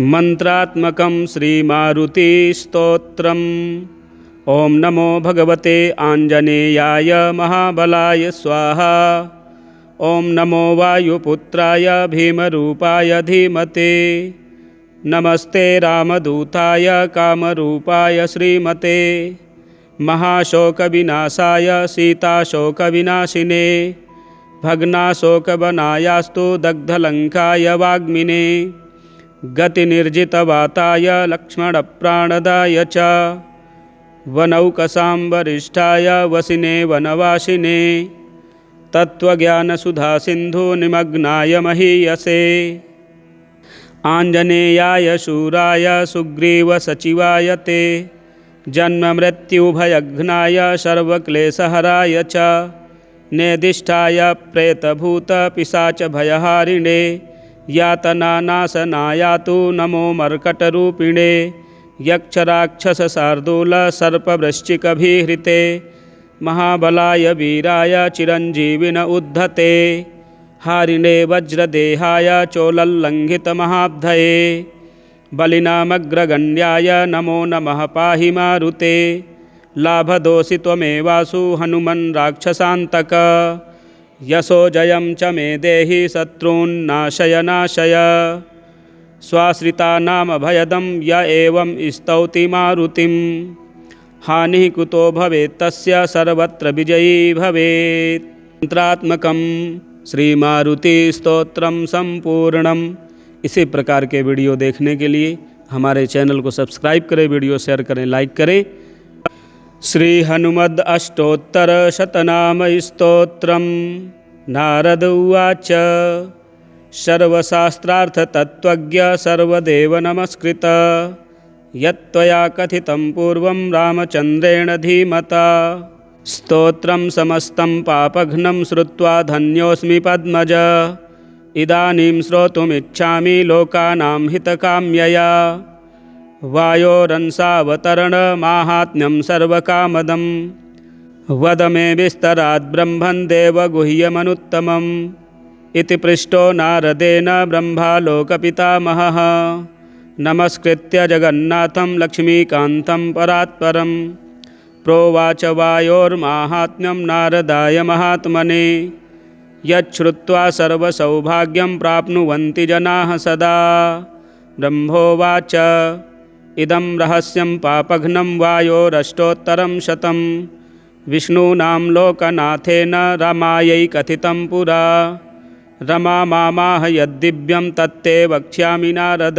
मंत्रात्मकं श्रीमारुतिस्तोत्रम्। ओं नमो भगवते आंजनेयाय महाबलाय स्वाहा। ओं नमो वायुपुत्राय भीमरूपाय धीमते। नमस्ते रामदूताय कामरूपाय श्रीमते। महाशोकविनाशाय सीताशोकविनाशिने। भग्नाशोकवनायास्तु दग्धलङ्काय वाग्मिने। गतिनिर्जितवाताय लक्ष्मणप्राणदाय च। वनौकसाम्बरिष्ठाय वसिने वनवासिने। तत्त्वज्ञानसुधासिन्धु निमग्नाय महीयसे। आञ्जनेयाय शूराय सुग्रीवसचिवाय ते। जन्ममृत्युभयघ्नाय सर्वक्लेशहराय च। नेदिष्ठाय प्रेतभूतपिशाचभयहारिणे। यातनानाशनायातु नमो मर्कटरूपिणे। यक्षराक्षसशार्दूलसर्पवृश्चिकभिहृते। महाबलाय वीराय चिरञ्जीविन उद्धते। हारिणे वज्रदेहाय चोलल्लङ्घितमहाब्धये। बलिनामग्रगण्याय नमो नमः पाहि मारुते। लाभदोषि त्वमेवासु हनुमन् राक्षसान्तक। यशो जयं च मे देहि शत्रून्नाशय नाशय। स्वाश्रितानामभयदं य एवं स्तौति मारुतिं। हानिः कुतो भवेत् तस्य सर्वत्र विजयी भवेत्। मंत्रात्मकं श्रीमारुति स्तोत्रम संपूर्णम। इसी प्रकार के वीडियो देखने के लिए हमारे चैनल को सब्सक्राइब करें, वीडियो शेयर करें, लाइक करें। श्री हनुमद अष्टोत्तर शतनाम स्तोत्रम्। नारद उवाच सर्वशास्त्रार्थ तत्त्वज्ञ सर्वदेव नमस्कृत। यत्त्वया कथितं पूर्वं रामचन्द्रेण धीमता। स्तोत्रं समस्तं पापघ्नं श्रुत्वा धन्योऽस्मि पद्मज। इदानीं श्रोतुमिच्छामि लोकानां हितकाम्यया। वायोरंसावतरणमाहात्म्यं सर्वकामदं। वद मे विस्तराद् ब्रह्मन् देवगुह्यमनुत्तमम्। इति पृष्टो नारदेन ब्रह्मा लोकपितामहः। नमस्कृत्य जगन्नाथं लक्ष्मीकान्तं परात्परं। प्रोवाच वायोर्माहात्म्यं नारदाय महात्मने। यच्छ्रुत्वा सर्वसौभाग्यं प्राप्नुवन्ति जनाः सदा। ब्रह्मोवाच इदं रहस्यं पापघ्नं वायोरष्टोत्तरं शतं। विष्णूनां लोकनाथेन रमायै कथितं पुरा। रमा मामाह यद्दिव्यं तत्ते वक्ष्यामि नारद।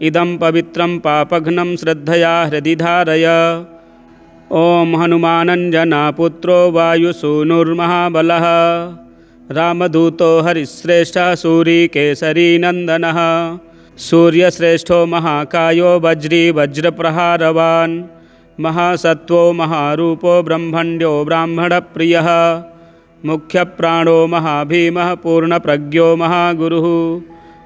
इदं पवित्रं पापघ्नं श्रद्धया हृदि धारय। ॐ हनुमानञ्जनापुत्रो वायुसूनुर्महाबलः। रामदूतो हरिश्रेष्ठः सूरीकेसरी नन्दनः। सूर्यश्रेष्ठो महाकायो वज्री वज्रप्रहारवान्। महासत्त्वो महारूपो ब्रह्मण्यो ब्राह्मणप्रियः। मुख्यप्राणो महाभीमः पूर्णप्रज्ञो महागुरुः।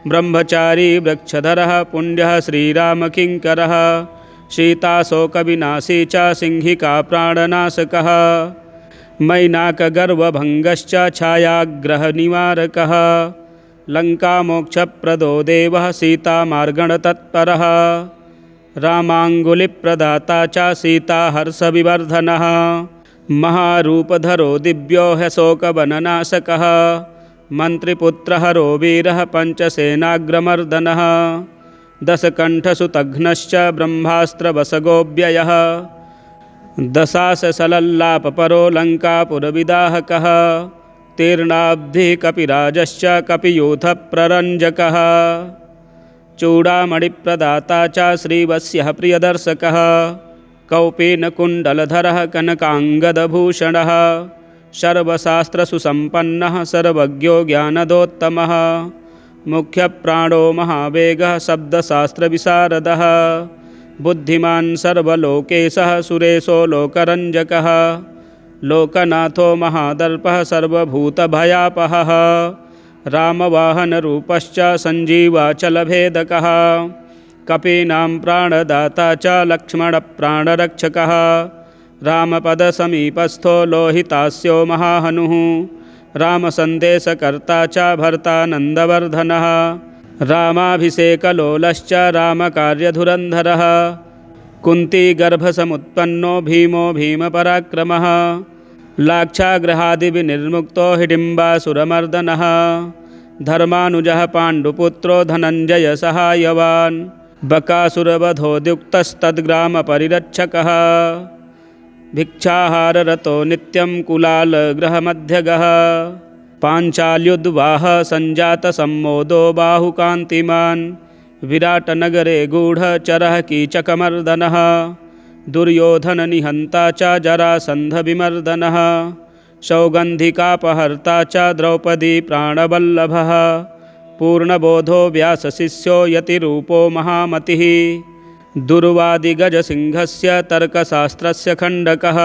ब्रह्मचारी वृक्षधरः पुण्यः श्रीरामकिङ्करः। सीताशोकविनाशी च सिंहिका प्राणनाशकः। मैनाकगर्वभङ्गश्च छायाग्रहनिवारकः। लङ्कामोक्षप्रदो देवः सीतामार्गणतत्परः। रामाङ्गुलिप्रदाता च सीताहर्षविवर्धनः। महारूपधरो दिव्यो ह्यशोकवननाशकः। मन्त्रिपुत्रहरो वीरः पञ्चसेनाग्रमर्दनः। दशकण्ठसुतघ्नश्च ब्रह्मास्त्रवशगोऽव्ययः। दशाससलल्लापपरो लङ्कापुरविदाहकः। तीर्णाब्धिः कपिराजश्च कपियूथप्ररञ्जकः। चूडामणिप्रदाता च श्रीवत्स्यः प्रियदर्शकः। कौपीनकुण्डलधरः कनकाङ्गदभूषणः। सर्वशास्त्रसुसम्पन्नः सर्वज्ञो ज्ञानदोत्तमः। मुख्यप्राणो महावेगः शब्दशास्त्रविशारदः। बुद्धिमान् सर्वलोकेशः सुरेशो लोकरञ्जकः। लोकनाथो महादर्पः सर्वभूतभयापहः। रामवाहनरूपश्च सञ्जीवाचलभेदकः। कपीनां प्राणदाता च लक्ष्मणप्राणरक्षकः। रामपदसमीपस्थो लोहितास्यो महाहनुः। रामसन्देशकर्ता च भर्ता नन्दवर्धनः। रामाभिषेकलोलश्च रामकार्यधुरन्धरः कुन्तीगर्भसमुत्पन्नो भीमो भीमपराक्रमः लाक्षागृहादिविनिर्मुक्तो हिडिम्बासुरमर्दनः धर्मानुजः पाण्डुपुत्रो धनञ्जयसहायवान् बकासुरवधोद्युक्तस्तद्ग्रामपरिरक्षकः भिक्षाहाररतो नित्यं कुलालगृहमध्यगः पाञ्चाल्युद्वाह सञ्जातसम्मोदो बाहुकान्तिमान् विराटनगरे गूढचरः कीचकमर्दनः दुर्योधननिहन्ता च जरासन्धविमर्दनः सौगन्धिकापहर्ता च द्रौपदी प्राणवल्लभः पूर्णबोधो व्यासशिष्यो यतिरूपो महामतिः दुर्वादिगजसिंहस्य तर्कशास्त्रस्य खण्डकः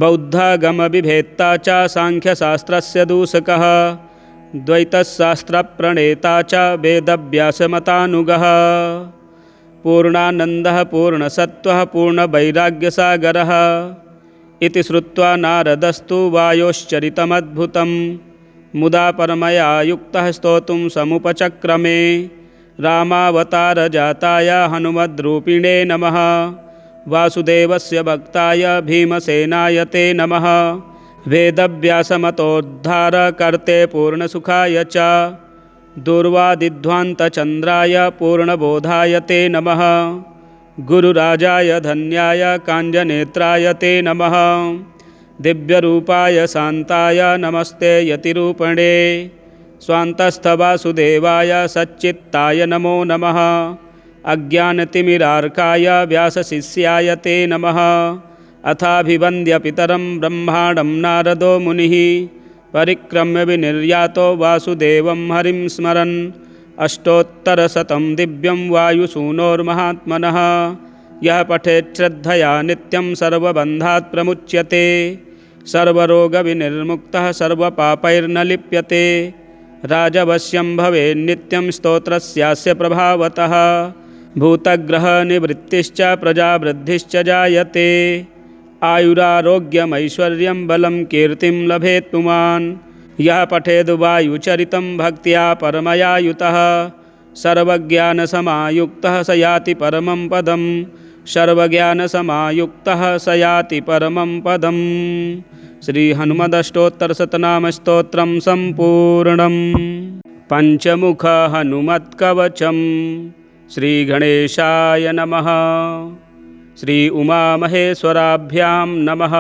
बौद्धागमविभेत्ता च साङ्ख्यशास्त्रस्य दूषकः द्वैतशास्त्रप्रणेता च वेदव्यासमतानुगः पूर्णानन्दः पूर्णसत्त्वः पूर्णवैराग्यसागरः इति श्रुत्वा नारदस्तु वायोश्चरितमद्भुतं मुदा परमया युक्तः स्तोतुं समुपचक्रमे रामावतारजाताय हनुमद्रूपिणे नमः वासुदेवस्य भक्ताय भीमसेनाय ते नमः वेदव्यासमतोद्धारकर्ते पूर्णसुखाय च दुर्वादिध्वान्तचन्द्राय पूर्णबोधाय ते नमः गुरुराजाय धन्याय काञ्जनेत्राय ते नमः दिव्यरूपाय शान्ताय नमस्ते यतिरूपणे स्वान्तस्थवासुदेवाय सच्चित्ताय नमो नमः अज्ञानतिमिरार्काय व्यासशिष्याय ते नमः अथाभिवन्द्य पितरं ब्रह्माणं नारदो मुनिः परिक्रम्य विनिर्यातो वासुदेवं हरिं स्मरन् अष्टोत्तरशतं दिव्यं वायुसूनोर्महात्मनः यः पठेत् श्रद्धया नित्यं सर्वबन्धात् प्रमुच्यते सर्वरोगविनिर्मुक्तः सर्वपापैर्न लिप्यते राजवश्यं भवेन्नित्यं स्तोत्रस्यास्य प्रभावतः भूतग्रहनिवृत्तिश्च प्रजावृद्धिश्च जायते आयुरारोग्यमैश्वर्यं बलं कीर्तिं लभेत् पुमान् यः पठेद् वायुचरितं भक्त्या परमया युतः सर्वज्ञानसमायुक्तः स याति परमं पदं सर्वज्ञानसमायुक्तः स याति परमं पदम् श्रीहनुमदष्टोत्तरशतनामस्तोत्रं सम्पूर्णम् पञ्चमुख हनुमत्कवचं श्रीगणेशाय नमः श्री उमामहेश्वराभ्यां नमः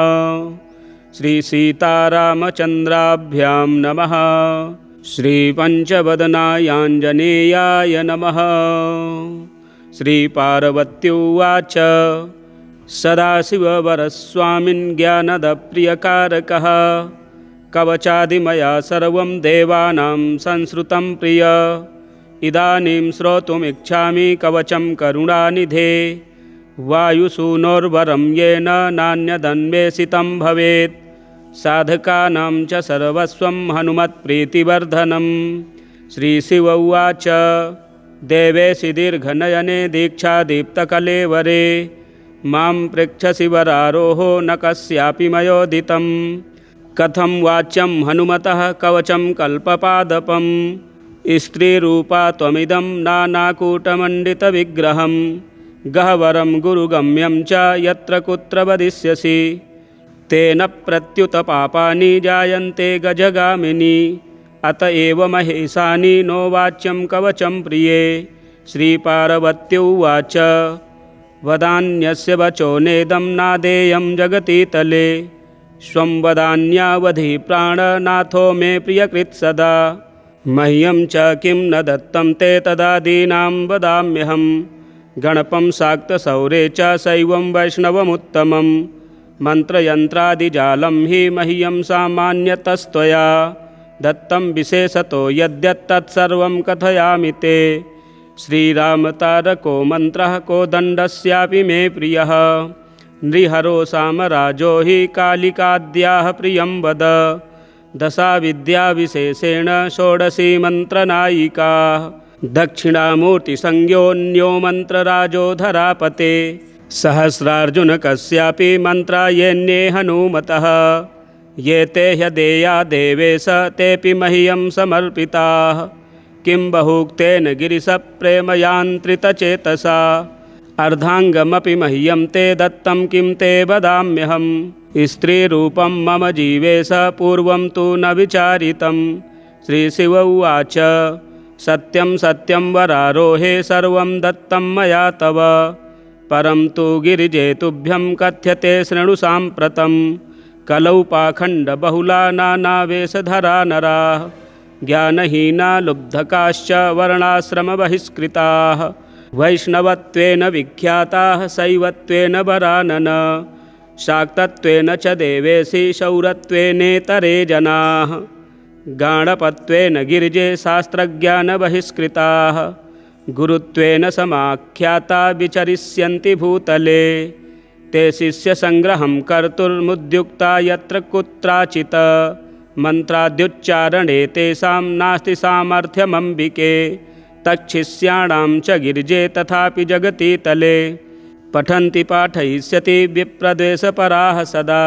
श्रीसीतारामचन्द्राभ्यां नमः श्रीपञ्चवदनायाञ्जनेयाय नमः श्रीपार्वत्युवाच सदाशिववरस्वामिन् ज्ञानदप्रियकारकः कवचादिमया सर्वं देवानां संश्रुतं प्रिय इदानीं श्रोतुमिच्छामि कवचं करुणानिधे वायुसूनोर्वरं येन नान्यदन्वेषितं भवेत् साधकानां च सर्वस्वं हनुमत्प्रीतिवर्धनं श्रीशिव उवाच देवेशि दीर्घनयने दीक्षादीप्तकलेवरे मां पृच्छसि वरारोहो न कस्यापि मयोदितं कथं वाच्यं हनुमतः कवचं कल्पपादपं स्त्रीरूपा त्वमिदं नानाकूटमण्डितविग्रहं गह्वरं गुरुगम्यं च यत्र कुत्र वदिष्यसि तेन प्रत्युत पापानि जायन्ते गजगामिनी अत एव महेशानि नो वाच्यं कवचं प्रिये श्रीपार्वत्युवाच वदान्यस्य वचो नेदं नादेयं जगति तले स्वं वदान्यावधि प्राणनाथो मे प्रियकृत् सदा मह्यं च किं न दत्तं ते तदादीनां वदाम्यहं गणपं शाक्तशौरे च शैवं वैष्णवमुत्तमं मन्त्रयन्त्रादिजालं हि मह्यं सामान्यतस्त्वया दत्तं विशेषतो यद्यत्तत्सर्वं कथयामि ते श्रीरामतारको मन्त्रः को दण्डस्यापि मे प्रियः नृहरो सामराजो हि कालिकाद्याः प्रियं वद दशाविद्याविशेषेण षोडशी मन्त्रनायिकाः दक्षिणामूर्तिसंज्ञोऽन्यो मन्त्रराजो धरापते सहस्रार्जुनकस्यापि मन्त्रा येऽन्ये हनुमतः ये ते ह्यदेया देवेश तेऽपि मह्यं समर्पिताः किं बहुक्तेन गिरिशप्रेमयान्त्रितचेतसा अर्धाङ्गमपि मह्यं ते दत्तं किं ते वदाम्यहं स्त्रीरूपं मम जीवेश पूर्वं तु न विचारितं। श्रीशिव उवाच सत्यं सत्यं वरारोहे सर्वं दत्तं मया तव परं तु गिरिजे तुभ्यं कथ्यते शृणु साम्प्रतं कलौ पाखण्डबहुला नानावेशधरा नराः ज्ञानहीना लुब्धकाश्च वर्णाश्रमबहिष्कृताः वैष्णवत्वेन विख्याताः शैवत्वेन वरानन शाक्तत्वेन च देवेशि शौरत्वेनेतरे जनाः गाणपत्वेन गिरिजे शास्त्रज्ञानबहिष्कृताः गुरुत्वेन समाख्याता विचरिष्यन्ति भूतले ते शिष्यसङ्ग्रहं कर्तुर्मुद्युक्ता यत्र कुत्राचित् मन्त्राद्युच्चारणे तेषां नास्ति सामर्थ्यमम्बिके तच्छिष्याणां च गिरिजे तथापि जगति तले पठन्ति पाठयिष्यति विप्रद्वेषपराः सदा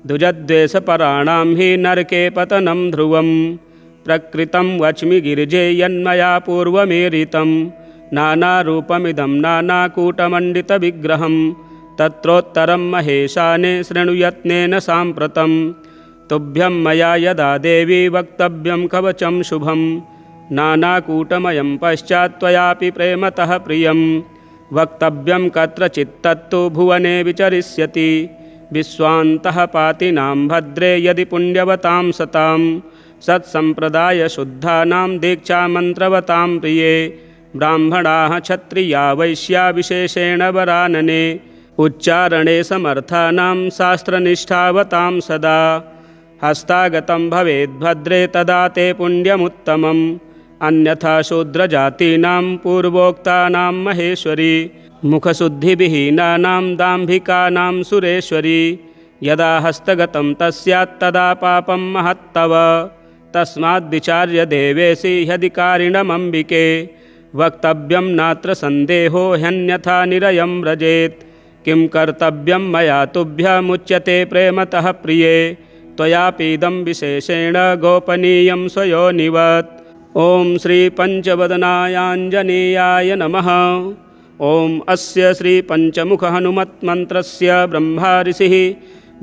द्विजद्वेषपराणां हि नरके पतनं ध्रुवं प्रकृतं वच्मि गिरिजे यन्मया पूर्वमेरितं नानारूपमिदं नानाकूटमण्डितविग्रहं तत्रोत्तरं महेशाने शृणुयत्नेन साम्प्रतं तुभ्यं मया यदा देवी वक्तव्यं कवचं शुभं नानाकूटमयं पश्चात् त्वयापि प्रेमतः प्रियं वक्तव्यं कत्रचित्तत्तु भुवने विचरिष्यति विश्वान्तः पातिनां भद्रे यदि पुण्यवतां सतां सत्सम्प्रदायशुद्धानां दीक्षामन्त्रवतां प्रिये ब्राह्मणाः क्षत्रिया वैश्या विशेषेण वरानने उच्चारणे समर्थानां शास्त्रनिष्ठावतां सदा हस्तागतं भवेद्भद्रे तदा ते पुण्यमुत्तमम् अन्यथा शूद्रजातीनां पूर्वोक्तानां महेश्वरी मुखशुद्धिविहीनानां दाम्भिकानां सुरेश्वरी यदा हस्तगतं तस्यात् तदा पापं महत्तव तस्माद्विचार्य देवेशि ह्यधिकारिणमम्बिके वक्तव्यं नात्र सन्देहो ह्यन्यथा निरयं व्रजेत् किं कर्तव्यं मया तुभ्यमुच्यते प्रेमतः प्रिये त्वयापीदं विशेषेण गोपनीयं स्वयोनिवत्। ॐ श्रीपञ्चवदनायाञ्जनेयाय नमः। ॐ अस्य श्रीपञ्चमुखहनुमत्मन्त्रस्य ब्रह्मा ऋषिः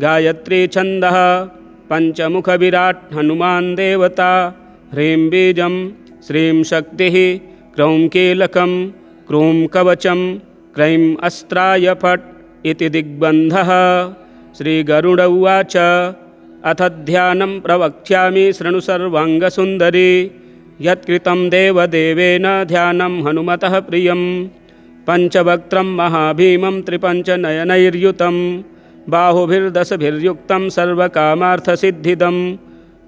गायत्री छन्दः पञ्चमुखविराट् हनुमान् देवता ह्रीं बीजं श्रीं शक्तिः क्रौं कीलकं क्रूं कवचं क्रैं अस्त्राय फट् इति दिग्बन्धः। श्रीगरुड उवाच अथ ध्यानं प्रवक्ष्यामि शृणु सर्वाङ्गसुन्दरी यत्कृतं देवदेवेन ध्यानं हनुमतः प्रियं पञ्चवक्त्रं महाभीमं त्रिपञ्चनयनैर्युतं बाहुभिर्दशभिर्युक्तं सर्वकामार्थसिद्धिदं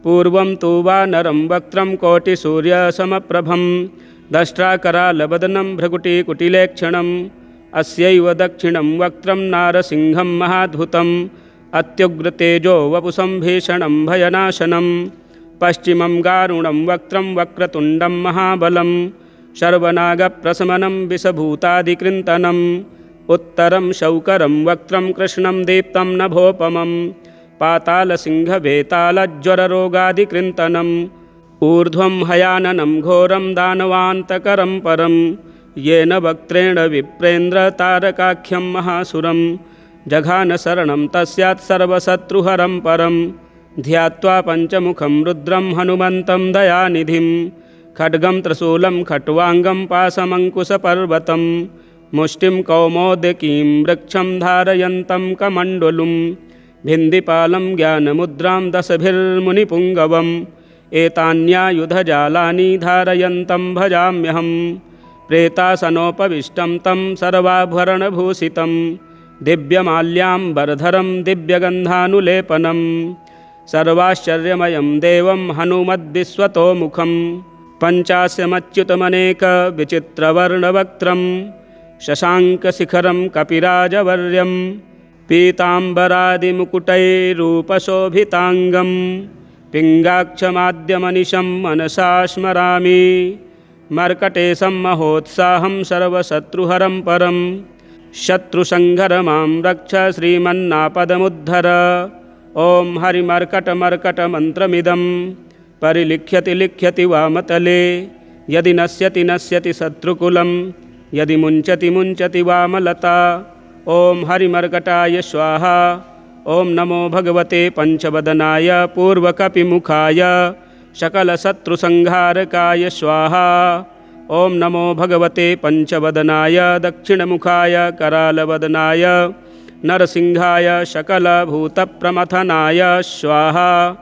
पूर्वं तु वानरं वक्त्रं कोटिसूर्यसमप्रभं दष्ट्राकरालवदनं भ्रकुटिकुटिलेक्षणम् अस्यैव दक्षिणं वक्त्रं नारसिंहं महाद्भुतम् अत्युग्रतेजो वपुषं भीषणं भयनाशनं पश्चिमं गारुणं वक्त्रं वक्रतुण्डं महाबलं शर्वनागप्रशमनं विषभूतादिकृन्तनम् उत्तरं शौकरं वक्त्रं कृष्णं दीप्तं नभोपमं पातालसिंहवेतालज्वररोगादिकृन्तनम् ऊर्ध्वं हयाननं घोरं दानवान्तकरं परं येन वक्त्रेण विप्रेन्द्रतारकाख्यं महासुरं जघानशरणं तस्यात् सर्वशत्रुहरं परं ध्यात्वा पञ्चमुखं रुद्रं हनुमन्तं दयानिधिं खड्गं त्रिशूलं खट्वाङ्गं पाशमङ्कुशपर्वतं मुष्टिं कौमोदकीं वृक्षं धारयन्तं कमण्डलुं भिन्दिपालं ज्ञानमुद्रां दशभिर्मुनिपुङ्गवम् एतान्यायुधजालानि धारयन्तं भजाम्यहं प्रेतासनोपविष्टं तं सर्वाभरणभूषितं दिव्यमाल्याम्बरधरं दिव्यगन्धानुलेपनं सर्वाश्चर्यमयं देवं हनुमद्विश्वतोमुखं पञ्चास्यमच्युतमनेकविचित्रवर्णवक्त्रं शशाङ्कशिखरं कपिराजवर्यं पीताम्बरादिमुकुटैरूपशोभिताङ्गं पिङ्गाक्षमाद्यमनिशं मनसा स्मरामि मर्कटेशं महोत्साहं सर्वशत्रुहरं परं शत्रुसंहर मां रक्ष श्रीमन्नापदमुद्धर। ॐ हरिमर्कटमर्कटमन्त्रमिदं परिलिख्यति लिख्यति वामतले यदि नश्यति नश्यति शत्रुकुलं यदि मुञ्चति मुञ्चति वामलता। ॐ हरिमर्कटाय स्वाहा। ॐ नमो भगवते पंचवदनाय पूर्वकपिमुखाय सकलशत्रुसंहारकाय स्वाहा। ॐ नमो भगवते पंचवदनाय दक्षिणमुखाय करालवदनाय नरसिंहाय सकलभूतप्रमथनाय स्वाहा।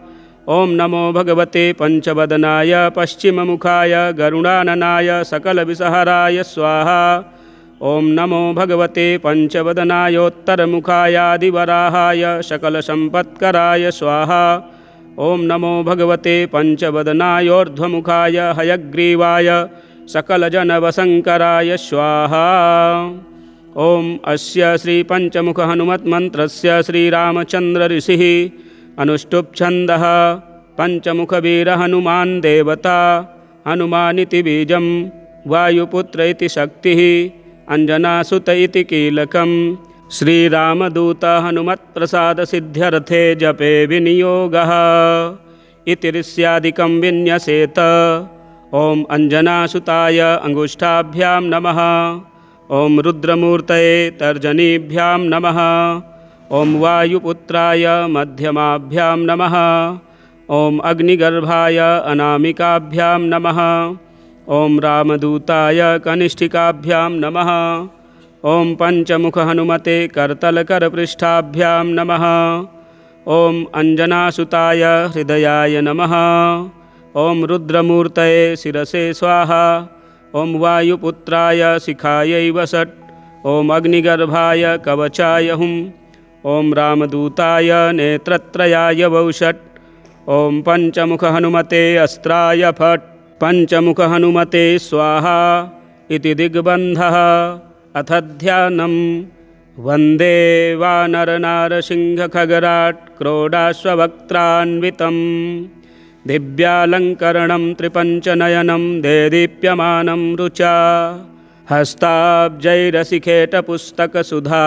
ॐ नमो भगवते पंचवदनाय पश्चिममुखाय गरुडाननाय सकलविषहराय स्वाहा। ॐ नमो भगवते पंचवदनायोत्तरमुखायादिवराहाय सकलसम्पत्कराय स्वाहा। ॐ नमो भगवते पंचवदनायोर्ध्वमुखाय हयग्रीवाय सकलजनवशङ्कराय स्वाहा। ॐ अस्य श्रीपञ्चमुखहनुमन्त्रस्य श्रीरामचन्द्र ऋषिः अनुष्टुप्छन्दः पञ्चमुखवीरहनुमान् देवता हनुमानिति बीजं वायुपुत्र इति शक्तिः अंजनासुत इति कीलकम्। श्रीरामदूत हनुमत्प्रसादसिद्ध्यर्थे जपे विनियोगः इति ऋष्यादिकं विन्यसेत। ॐ अंजनासुताय अंगुष्ठाभ्यां नमः। ॐ रुद्रमूर्तये तर्जनीभ्यां नमः। ॐ वायुपुत्राय मध्यमाभ्यां नमः। ॐ अग्निगर्भाय अनामिकाभ्यां नमः। ॐ रामदूताय कनिष्ठिकाभ्यां नमः। ॐ पंचमुखहनुमते करतलकरपृष्ठाभ्यां नमः। ॐ अंजनासुताय हृदयाय नमः। ॐ रुद्रमूर्तये शिरसे स्वाहा। ॐ वायुपुत्राय शिखायै वषट्। ॐ अग्निगर्भाय कवचाय हुम्। ॐ रामदूताय नेत्रत्रयाय वौषट्। ॐ पंचमुखहनुमते अस्त्राय फट्। पंचमुखहनुमते स्वाहा इति दिग्बन्धः। अथ ध्यानं वन्दे वानरनारसिंहखगराट् क्रोडाश्ववक्त्रान्वितं दिव्यालङ्करणं त्रिपञ्चनयनं देदीप्यमानं रुचा हस्ताब्जैरसिखेटपुस्तकसुधा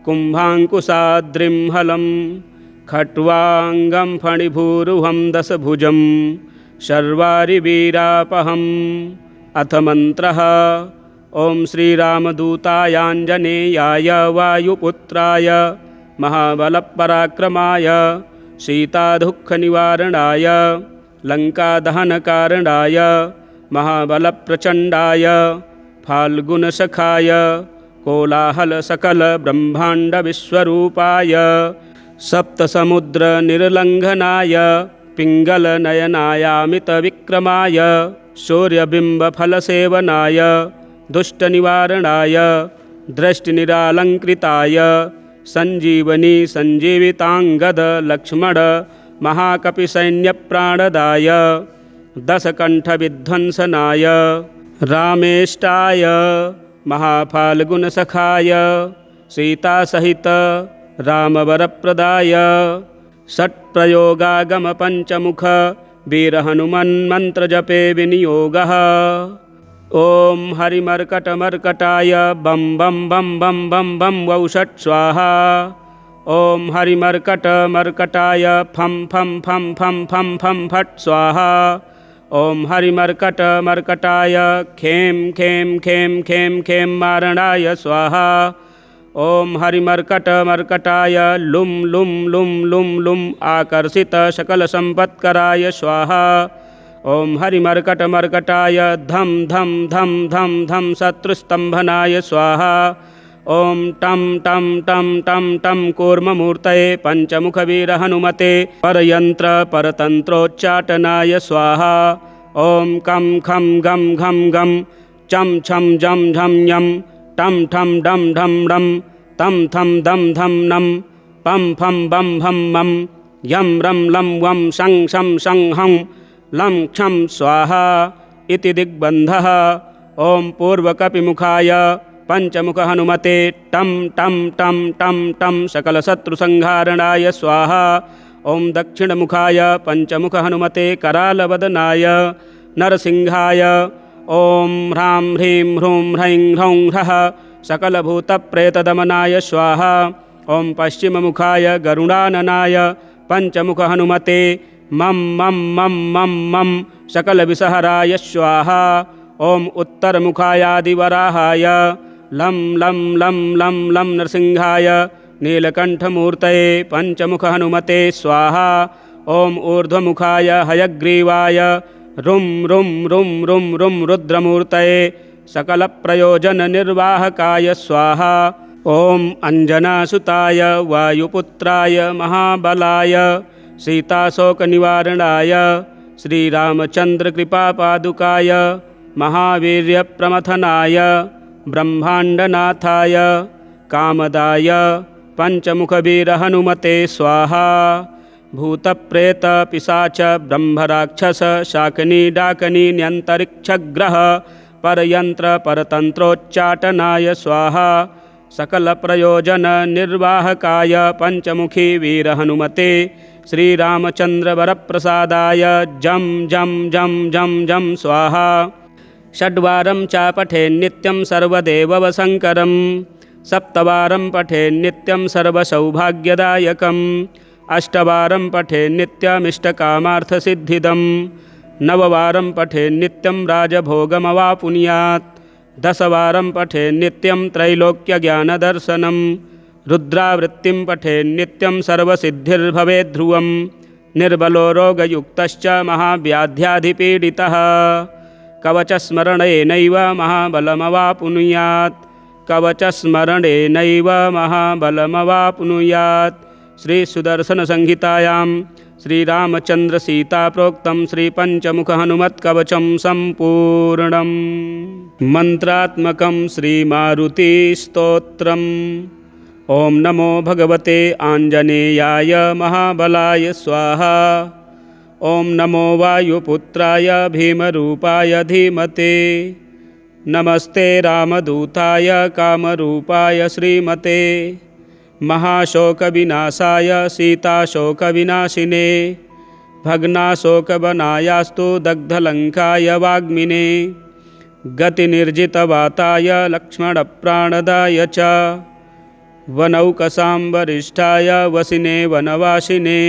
कुम्भाङ्कुशाद्रिं हलं खट्वाङ्गं फणिभूरुहं दशभुजं शर्वारिवीरापहम्। अथ मन्त्रः। ॐ श्रीरामदूतायाञ्जनेयाय वायुपुत्राय महाबलपराक्रमाय सीतादुःखनिवारणाय लङ्कादहनकारणाय महाबलप्रचण्डाय फाल्गुनसखाय कोलाहलसकलब्रह्माण्डविश्वरूपाय सप्तसमुद्रनिर्लङ्घनाय पिङ्गलनयनायामितविक्रमाय सूर्यबिम्बफलसेवनाय दुष्टनिवारणाय दृष्टिनिरालङ्कृताय सञ्जीवनी सञ्जीविताङ्गद लक्ष्मण महाकपिसैन्यप्राणदाय दशकण्ठविध्वंसनाय रामेष्टाय महाफाल्गुनसखाय सीतासहित रामवरप्रदाय षट्प्रयोगागमपञ्चमुख वीरहनुमन्मन्त्रजपे विनियोगः। ॐ हरिमर्कटमर्कटाय बं बं बं बं बं बं वौषट् स्वाहा। ॐ हरिमर्कटमर्कटाय फं फं फं फं फं फं फट् स्वाहा। ॐ हरिमर्कटमर्कटाय खें खें खें खें खें मारणाय स्वाहा। ॐ हरिमर्कटमर्कटाय लुं लुं लुं लुं लुं आकर्षित सकलसम्पत्कराय स्वाहा। ॐ हरिमर्कटमर्कटाय धं धं धं धं धं शत्रुस्तम्भनाय स्वाहा। ॐ टं टं टं टं टं कूर्ममूर्तये पञ्चमुखवीरहनुमते परयन्त्र परतन्त्रोच्चाटनाय स्वाहा। ॐ कं खं गं घं गं चं छं जं झं यं टं ठं डं ढं डं तं थं दं धं नं पं फं बं भं मं यं रं लं वं शं शं शं हं लं क्षं स्वाहा इति दिग्बन्धः। ॐ पूर्वकपिमुखाय पंचमुखहनुमते टं टं टं टं टं सकलशत्रुसंहारणाय स्वाहा। ॐ दक्षिणमुखाय पंचमुखहनुमते करालवदनाय नरसिंहाय ॐ ह्रां ह्रीं ह्रूं ह्रैं ह्रौं ह्रः सकलभूतप्रेतदमनाय स्वाहा। ॐ पश्चिममुखाय गरुडाननाय पंचमुखहनुमते मं मं मं मं मं सकलविषहराय स्वाहा। ॐ उत्तरमुखायादिवराहाय लं लं लं लं लं नृसिंहाय नीलकण्ठमूर्तये पञ्चमुखहनुमते स्वाहा। ॐ ऊर्ध्वमुखाय हयग्रीवाय रुं रुं रुं रुं रुं रुद्रमूर्तये सकलप्रयोजननिर्वाहकाय स्वाहा। ॐ अञ्जनासुताय वायुपुत्राय महाबलाय सीताशोकनिवारणाय श्रीरामचन्द्रकृपापादुकाय महावीर्यप्रमथनाय ब्रह्माण्डनाथाय कामदाय पञ्चमुखवीरहनुमते स्वाहा। भूतप्रेतपिशाच ब्रह्मराक्षस शाकिनी डाकिनी न्यन्तरिक्षग्रह परयन्त्र परतन्त्रोच्चाटनाय स्वाहा। सकलप्रयोजननिर्वाहकाय पञ्चमुखी वीरहनुमते श्रीरामचन्द्रवरप्रसादाय जं जं जं जं जं स्वाहा। षड्वारं च पठेन्नित्यं सर्वदेववशङ्करं सप्तवारं पठेन्नित्यं सर्वसौभाग्यदायकम् अष्टवारं पठेन्नित्यमिष्टकामार्थसिद्धिदं नववारं पठेन्नित्यं राजभोगमवापुनुयात् दशवारं पठेन्नित्यं त्रैलोक्यज्ञानदर्शनं रुद्रावृत्तिं पठेन्नित्यं सर्वसिद्धिर्भवेद्ध्रुवं निर्बलो रोगयुक्तश्च महाव्याध्याधिपीडितः कवचस्मरणेनैव महाबलमवापुनुयात् कवचस्मरणेनैव महाबलमवापुनुयात्। श्रीसुदर्शनसंहितायां श्रीरामचन्द्रसीताप्रोक्तं श्रीपञ्चमुखहनुमत्कवचं सम्पूर्णम्। मन्त्रात्मकं श्रीमारुतिस्तोत्रम्। ॐ नमो भगवते आञ्जनेयाय महाबलाय स्वाहा। ॐ नमो वायुपुत्राय भीमरूपाय धीमते। नमस्ते रामदूताय कामरूपाय श्रीमते। महाशोकविनाशाय सीताशोकविनाशिने भग्नाशोकवनायास्तु दग्धलङ्काय वाग्मिने गतिनिर्जितवाताय लक्ष्मणप्राणदाय च वनौकसाम्बरिष्ठाय वसिने वनवासिने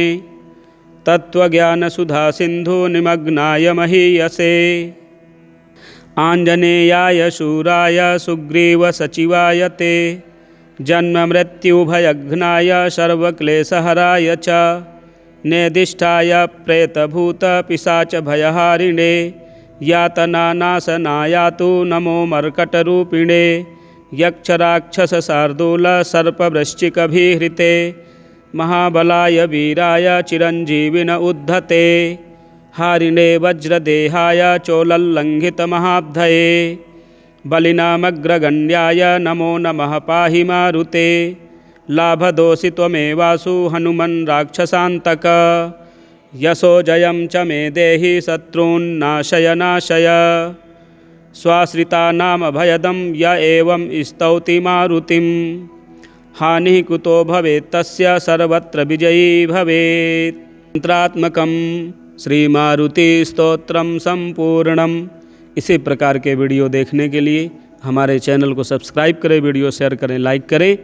तत्त्वज्ञानसुधासिन्धुनिमग्नाय महीयसे आञ्जनेयाय शूराय सुग्रीवसचिवाय ते जन्ममृत्युभयघ्नाय सर्वक्लेशहराय च नेदिष्ठाय प्रेतभूतपिशाचभयहारिणे यातनानाशनायातु नमो मर्कटरूपिणे यक्षराक्षसशार्दूलसर्पवृश्चिकभिहृते महाबलाय वीराय चिरञ्जीविन उद्धते हारिणे वज्रदेहाय चोलल्लङ्घितमहाब्धये बलिनामग्रगण्याय नमो नमः पाहि मारुते लाभदोषि त्वमेवासु हनुमन् राक्षसान्तक यशो जयं च मे देहि शत्रून्नाशय नाशय स्वाश्रितानामभयदं य एवं स्तौति मारुतिं हानिः कुतो भवेत् तस्य सर्वत्र विजयी भवेत्। मंत्रात्मकं श्रीमारुति स्तोत्रम संपूर्णम। इसी प्रकार के वीडियो देखने के लिए हमारे चैनल को सब्सक्राइब करें, वीडियो शेयर करें, लाइक करें।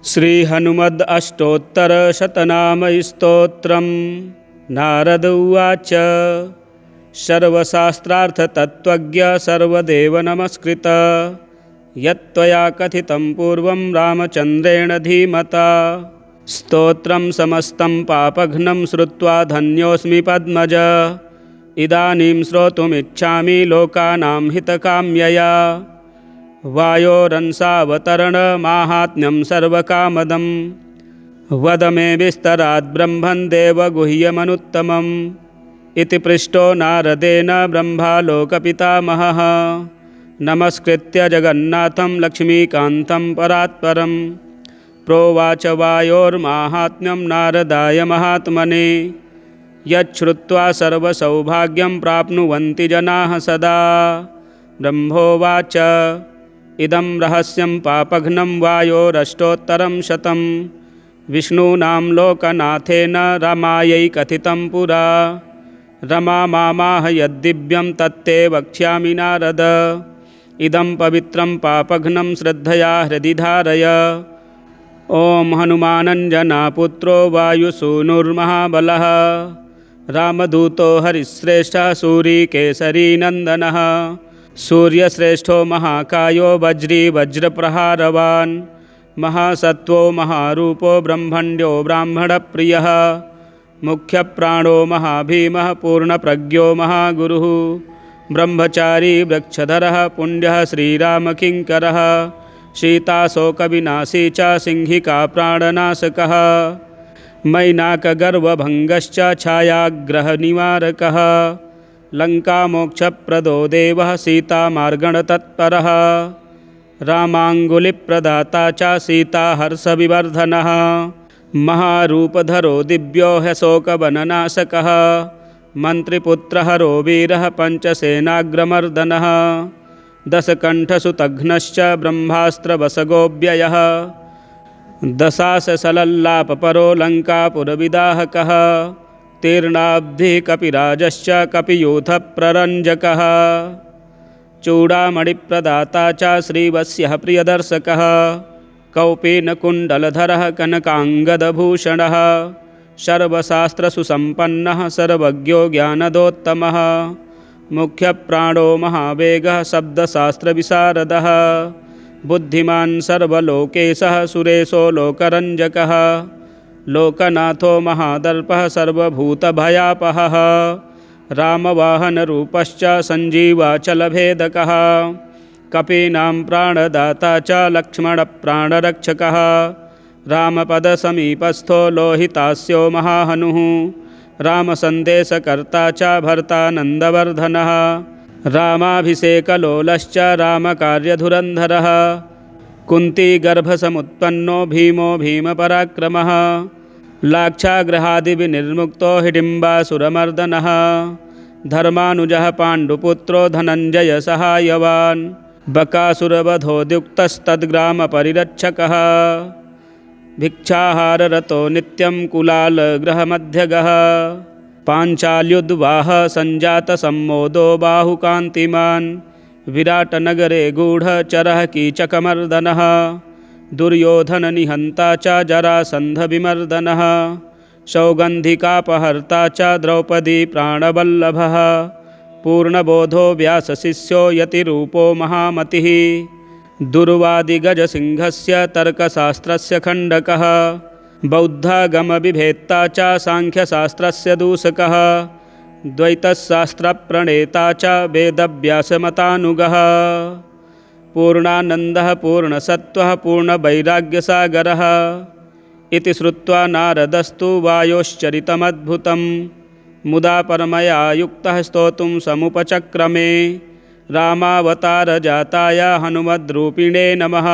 श्री हनुमद अष्टोत्तर शतनाम स्तोत्रम। नारद उवाच सर्वशास्त्रार्थ तत्त्वज्ञ सर्वदेव नमस्कृत यत्त्वया कथितं पूर्वं रामचन्द्रेण धीमता स्तोत्रं समस्तं पापघ्नं श्रुत्वा धन्योऽस्मि पद्मज इदानीं श्रोतुमिच्छामि लोकानां हितकाम्यया वायोरंसावतरणमाहात्म्यं सर्वकामदं वद मे विस्तरात् ब्रह्मन् देवगुह्यमनुत्तमम् इति पृष्टो नारदेन ब्रह्मालोकपितामहः नमस्कृत्य जगन्नाथं लक्ष्मीकान्तं परात्परं प्रोवाच वायोर्माहात्म्यं नारदाय महात्मने यच्छ्रुत्वा सर्वसौभाग्यं प्राप्नुवन्ति जनाः सदा। ब्रह्मोवाच इदं रहस्यं पापघ्नं वायोरष्टोत्तरं शतं विष्णूनां लोकनाथेन रमायै कथितं पुरा रमा मामाह यद्दिव्यं तत्ते वक्ष्यामि नारद इदं पवित्रं पापघ्नं श्रद्धया हृदि धारय। ॐ हनुमानञ्जना पुत्रो वायुसूनुर्महाबलः रामदूतो हरिश्रेष्ठः सूरीकेसरी नन्दनः सूर्यश्रेष्ठो महाकायो वज्री वज्रप्रहारवान् महासत्त्वो महारूपो ब्रह्मण्यो ब्राह्मणप्रियः मुख्यप्राणो महाभीमः पूर्णप्रज्ञो महागुरुः ब्रह्मचारी वृक्षधरः पुण्यः श्रीरामकिङ्करः सीताशोकविनाशी च सिंहिका प्राणनाशकः मैनाकगर्वभङ्गश्च छायाग्रहनिवारकः लङ्कामोक्षप्रदो देवः सीतामार्गणतत्परः रामाङ्गुलिप्रदाता च सीताहर्षविवर्धनः महारूपधरो दिव्यो ह्यशोकवननाशकः मन्त्रिपुत्रहरो वीरः पञ्चसेनाग्रमर्दनः दशकण्ठसुतघ्नश्च ब्रह्मास्त्रवसगोऽव्ययः दशाससलल्लापपरो लङ्कापुरविदाहकः तीर्णाब्धिः कपिराजश्च कपियूथप्ररञ्जकः चूडामणिप्रदाता च श्रीवत्स्यः प्रियदर्शकः कौपीनकुण्डलधरः कनकाङ्गदभूषणः सर्वशास्त्रसुसम्पन्नः सर्वज्ञो ज्ञानदोत्तमः मुख्यप्राणो महावेगः शब्दशास्त्रविशारदः बुद्धिमान् सर्वलोकेशः सुरेशो लोकरञ्जकः लोकनाथो महादर्पः सर्वभूतभयापहः रामवाहनरूपश्च सञ्जीवाचलभेदकः कपीनां प्राणदाता च लक्ष्मणप्राणरक्षकः रामपदसमीपस्थो लोहितास्यो महाहनुः रामसन्देशकर्ता च भर्ता नन्दवर्धनः रामाभिषेकलोलश्च रामकार्यधुरन्धरः कुन्तीगर्भसमुत्पन्नो भीमो भीमपराक्रमः लाक्षागृहादिविनिर्मुक्तो हिडिम्बासुरमर्दनः धर्मानुजः पाण्डुपुत्रो धनञ्जयसहायवान् बकासुरवधोद्युक्तस्तद्ग्रामपरिरक्षकः भिक्षाहाररतो नित्यं कुलालगृहमध्यगः पाञ्चाल्युद्वाह सञ्जातसम्मोदो बाहुकान्तिमान् विराटनगरे गूढचरः कीचकमर्दनः दुर्योधननिहन्ता च जरासन्धविमर्दनः सौगन्धिकापहर्ता च द्रौपदी प्राणवल्लभः पूर्णबोधो व्यासशिष्यो यतिरूपो महामतिः दुर्वादिगजसिंहस्य तर्कशास्त्रस्य खण्डकः बौद्धागमविभेत्ता च साङ्ख्यशास्त्रस्य दूषकः द्वैतशास्त्रप्रणेता च वेदव्यासमतानुगः पूर्णानन्दः पूर्णसत्त्वः पूर्णवैराग्यसागरः इति श्रुत्वा नारदस्तु वायोश्चरितमद्भुतं मुदा परमया युक्तः स्तोतुं समुपचक्रमे रामावतारजाताय हनुमद्रूपिणे नमः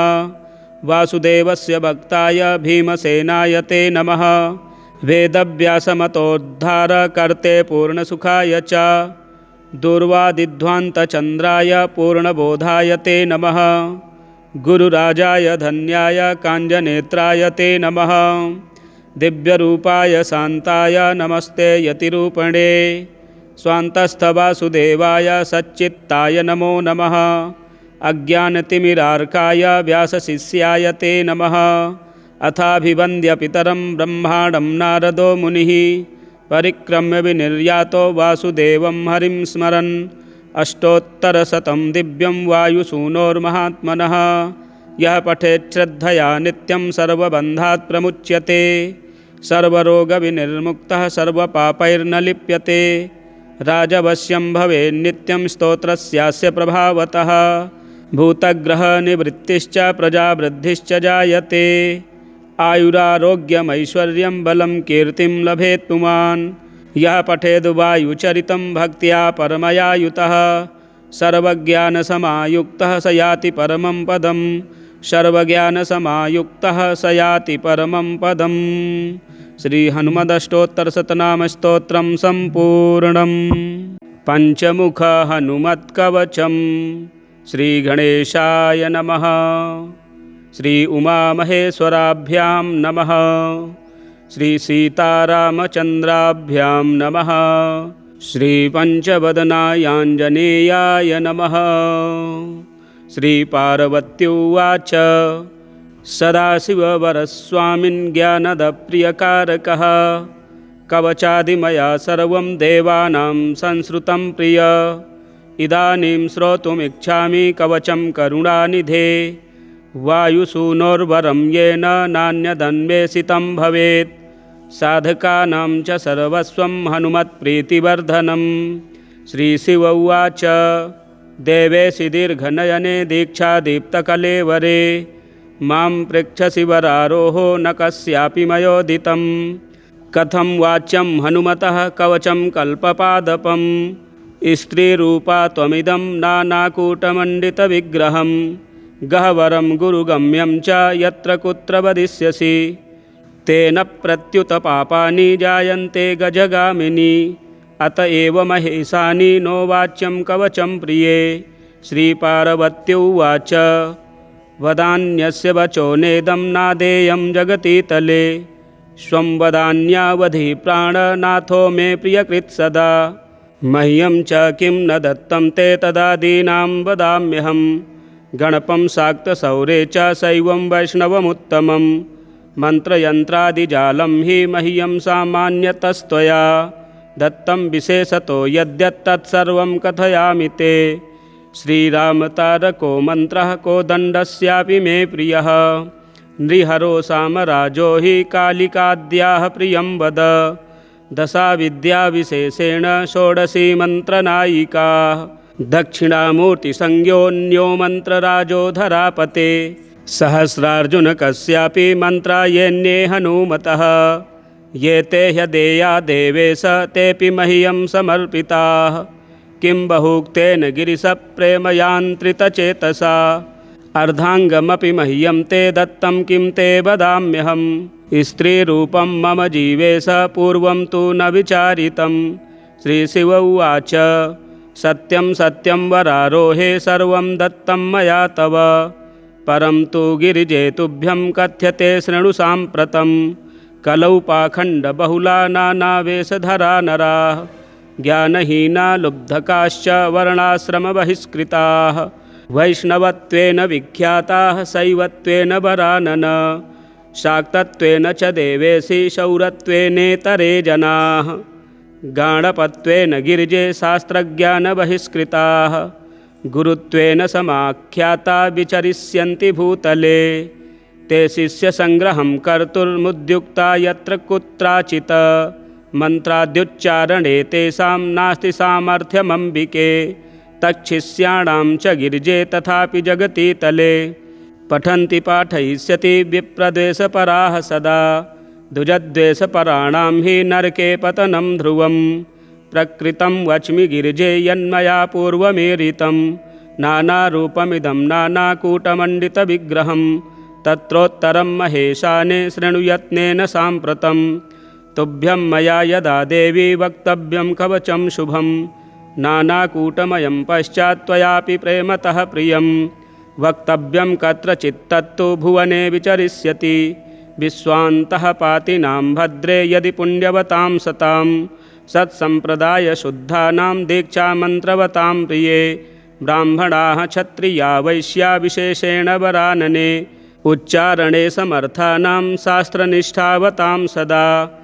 वासुदेवस्य भक्ताय भीमसेनाय ते नमः वेदव्यासमतोद्धारकर्ते पूर्णसुखाय च दुर्वादिध्वान्तचन्द्राय पूर्णबोधाय ते नमः गुरुराजाय धन्याय काञ्जनेत्राय ते नमः दिव्यरूपाय शान्ताय नमस्ते यतिरूपिणे स्वान्तस्थवासुदेवाय सच्चित्ताय नमो नमः अज्ञानतिमिरार्काय व्यासशिष्याय ते नमः अथाभिवन्द्य पितरं ब्रह्माणं नारदो मुनिः परिक्रम्य विनिर्यातो वासुदेवं हरिं स्मरन् अष्टोत्तरशतं दिव्यं वायुसूनोर्महात्मनः यः पठेत् श्रद्धया नित्यं सर्वबन्धात् प्रमुच्यते सर्वरोगविनिर्मुक्तः सर्वपापैर्न लिप्यते राजवश्यं भवेन्नित्यं स्तोत्रस्यास्य प्रभावतः भूतग्रहनिवृत्तिश्च प्रजावृद्धिश्च जायते आयुरारोग्यमैश्वर्यं बलं कीर्तिं लभेत् पुमान् यः पठेद् वायुचरितं भक्त्या परमयायुतः सर्वज्ञानसमायुक्तः स याति परमं पदं सर्वज्ञानसमायुक्तः स याति परमं पदम् श्रीहनुमदष्टोत्तरशतनामस्तोत्रं सम्पूर्णम् पञ्चमुख हनुमत्कवचं श्रीगणेशाय नमः श्री उमामहेश्वराभ्यां नमः श्रीसीतारामचन्द्राभ्यां नमः श्रीपञ्चवदनायाञ्जनेयाय नमः श्रीपार्वत्युवाच सदाशिववरस्वामिन् ज्ञानदप्रियकारकः कवचादिमया सर्वं देवानां संसृतं प्रिय। इदानीं श्रोतुमिच्छामि कवचं करुणानिधे। वायुसूनोर्वरं येन नान्यदन्वेषितं भवेत्। साधकानां च सर्वस्वं हनुमत्प्रीतिवर्धनं। श्रीशिव उवाच देवेशि दीर्घनयने दीक्षादीप्तकलेवरे। मां पृच्छसि वरारोहो न कस्यापि मयोदितं। कथं वाच्यं हनुमतः कवचं कल्पपादपं। स्त्रीरूपा त्वमिदं नानाकूटमण्डितविग्रहं। गह्वरं गुरुगम्यं च यत्र कुत्र वदिष्यसि। तेन प्रत्युत पापानि जायन्ते गजगामिनि। अत एव महेशानि नो वाच्यं कवचं प्रिये। श्रीपार्वत्युवाच वदान्यस्य वचो नेदं नादेयं जगतीतले। स्वं वदान्यावधि प्राणनाथो मे प्रियकृत् सदा। मह्यं च किं न दत्तं ते तदादीनां वदाम्यहं। गणपं शाक्तशौरे च शैवं वैष्णवमुत्तमं। मन्त्रयन्त्रादिजालं हि मह्यं सामान्यतस्त्वया। दत्तं विशेषतो यद्यत्तत्सर्वं कथयामि ते। श्रीरामतारको मन्त्रः कोदण्डस्यापि मे प्रियः। नृहरो सामराजो हि कालिकाद्याः प्रियं वद। दशाविद्याविशेषेण षोडशी मन्त्रनायिका। दक्षिणामूर्तिसंज्ञोऽन्यो मन्त्रराजो धरापते। सहस्रार्जुनकस्यापि मन्त्रा येऽन्ये हनुमतः। ये ते ह्यदेया देवेश तेऽपि मह्यं समर्पिताः। किं बहुक्तेन गिरिशप्रेमयान्त्रितचेतसा। अर्धाङ्गमपि मह्यं ते दत्तं किं ते वदाम्यहम्। स्त्रीरूपं मम जीवेश पूर्वं तु न विचारितं। श्रीशिव उवाच सत्यं सत्यं वरारोहे सर्वं दत्तं मया तव। परं तु गिरिजे तुभ्यं कथ्यते शृणु साम्प्रतं। कलौ पाखण्डबहुला नानावेशधरा नराः। ज्ञानहीना लुब्धकाश्च वर्णाश्रमबहिष्कृताः। वैष्णवत्वेन विख्याताः शैवत्वेन वरानन। शाक्तत्वेन च देवेशि शौरत्वेनेतरे जनाः। गाणपत्वेन गिरिजे शास्त्रज्ञानबहिष्कृताः। गुरुत्वेन समाख्याता विचरिष्यन्ति भूतले। ते शिष्यसङ्ग्रहं कर्तुर्मुद्युक्ता यत्र कुत्राचित्। मन्त्राद्युच्चारणे तेषां नास्ति सामर्थ्यमम्बिके। तच्छिष्याणां च गिरिजे तथापि जगति तले। पठन्ति पाठयिष्यति विप्रद्वेषपराः सदा। द्विजद्वेषपराणां हि नरके पतनं ध्रुवं। प्रकृतं वच्मि गिरिजे यन्मया पूर्वमेरितं। नानारूपमिदं नानाकूटमण्डितविग्रहं। तत्रोत्तरं महेशाने शृणुयत्नेन साम्प्रतं। तुभ्यं मया यदा देवी वक्तव्यं कवचं शुभं। नानाकूटमयं पश्चात् त्वयापि प्रेमतः प्रियं। वक्तव्यं कत्रचित्तत्तु भुवने विचरिष्यति। विश्वान्तः पातिनां भद्रे यदि पुण्यवतां सतां। सत्सम्प्रदायशुद्धानां दीक्षामन्त्रवतां प्रिये। ब्राह्मणाः क्षत्रिया वैश्या विशेषेण वरानने। उच्चारणे समर्थानां शास्त्रनिष्ठावतां सदा।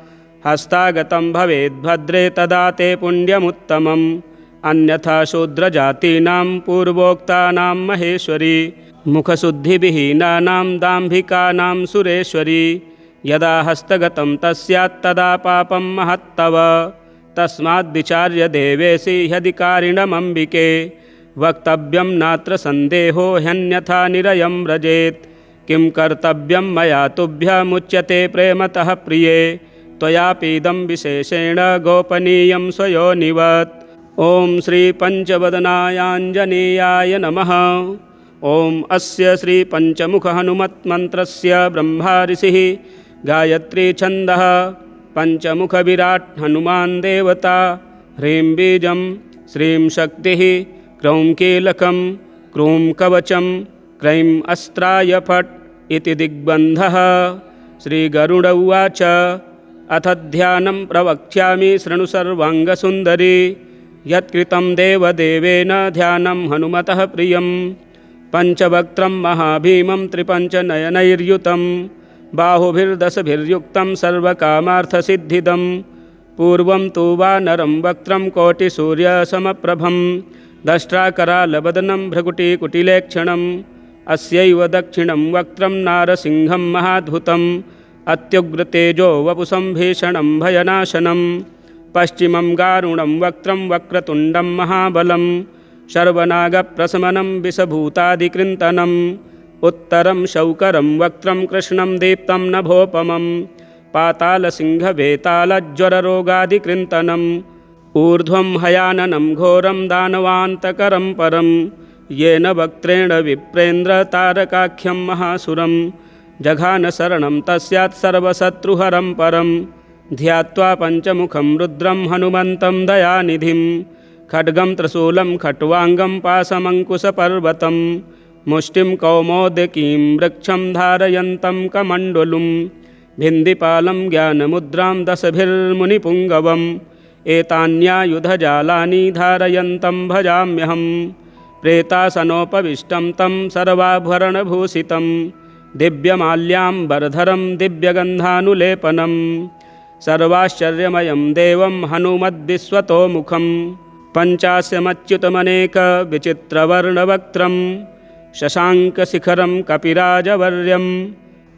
हस्तागतं भवेद्भद्रे तदा ते पुण्यमुत्तमम्। अन्यथा शूद्रजातीनां पूर्वोक्तानां महेश्वरी। मुखशुद्धिविहीनानां दाम्भिकानां सुरेश्वरी। यदा हस्तगतं तस्यात् तदा पापं महत्तव। तस्माद्विचार्य देवेशि ह्यधिकारिणमम्बिके। वक्तव्यं नात्र सन्देहो ह्यन्यथा निरयं व्रजेत्। किं कर्तव्यं मया तुभ्यमुच्यते प्रेमतः प्रिये। त्वयापीदं विशेषेण गोपनीयं स्वयोनिवत्। ॐ श्रीपञ्चवदनायाञ्जनेयाय नमः। ॐ अस्य श्रीपञ्चमुखहनुमत्मन्त्रस्य ब्रह्मा ऋषिः गायत्री छन्दः। पञ्चमुखविराट् हनुमान् देवता। ह्रीं बीजं श्रीं शक्तिः क्रौं कीलकं क्रूं कवचं क्रैं अस्त्राय फट् इति दिग्बन्धः। श्रीगरुड उवाच अथ ध्यानं प्रवक्ष्यामि शृणु सर्वाङ्गसुन्दरी। यत्कृतं देवदेवेन ध्यानं हनुमतः प्रियं। पञ्चवक्त्रं महाभीमं त्रिपञ्चनयनैर्युतं। बाहुभिर्दशभिर्युक्तं सर्वकामार्थसिद्धिदं। पूर्वं तु वानरं वक्त्रं कोटिसूर्यसमप्रभं दष्ट्राकरालवदनं भ्रकुटिकुटिलेक्षणम् अस्यैव दक्षिणं वक्त्रं नारसिंहं महाद्भुतम् अत्युग्रतेजो वपुषं भीषणं भयनाशनं पश्चिमं गारुणं वक्त्रं वक्रतुण्डं महाबलं सर्वनागप्रशमनं विषभूतादिकृन्तनम् उत्तरं शौकरं वक्त्रं कृष्णं दीप्तं नभोपमं पातालसिंहवेतालज्वररोगादिकृन्तनम् ऊर्ध्वं हयाननं घोरं दानवान्तकरं परं येन वक्त्रेण विप्रेन्द्रतारकाख्यं महासुरं जघानशरणं तस्यात् सर्वशत्रुहरं परं ध्यात्वा पञ्चमुखं रुद्रं हनुमन्तं दयानिधिं खड्गं त्रिशूलं खट्वाङ्गं पाशमङ्कुशपर्वतं मुष्टिं कौमोदकीं वृक्षं धारयन्तं कमण्डलुं भिन्दिपालं ज्ञानमुद्रां दशभिर्मुनिपुङ्गवम् एतान्यायुधजालानि धारयन्तं भजाम्यहं प्रेतासनोपविष्टं तं सर्वाभरणभूषितं दिव्यमाल्याम्बरधरं दिव्यगन्धानुलेपनं सर्वाश्चर्यमयं देवं हनुमद्विश्वतोमुखं पञ्चास्यमच्युतमनेकविचित्रवर्णवक्त्रं शशाङ्कशिखरं कपिराजवर्यं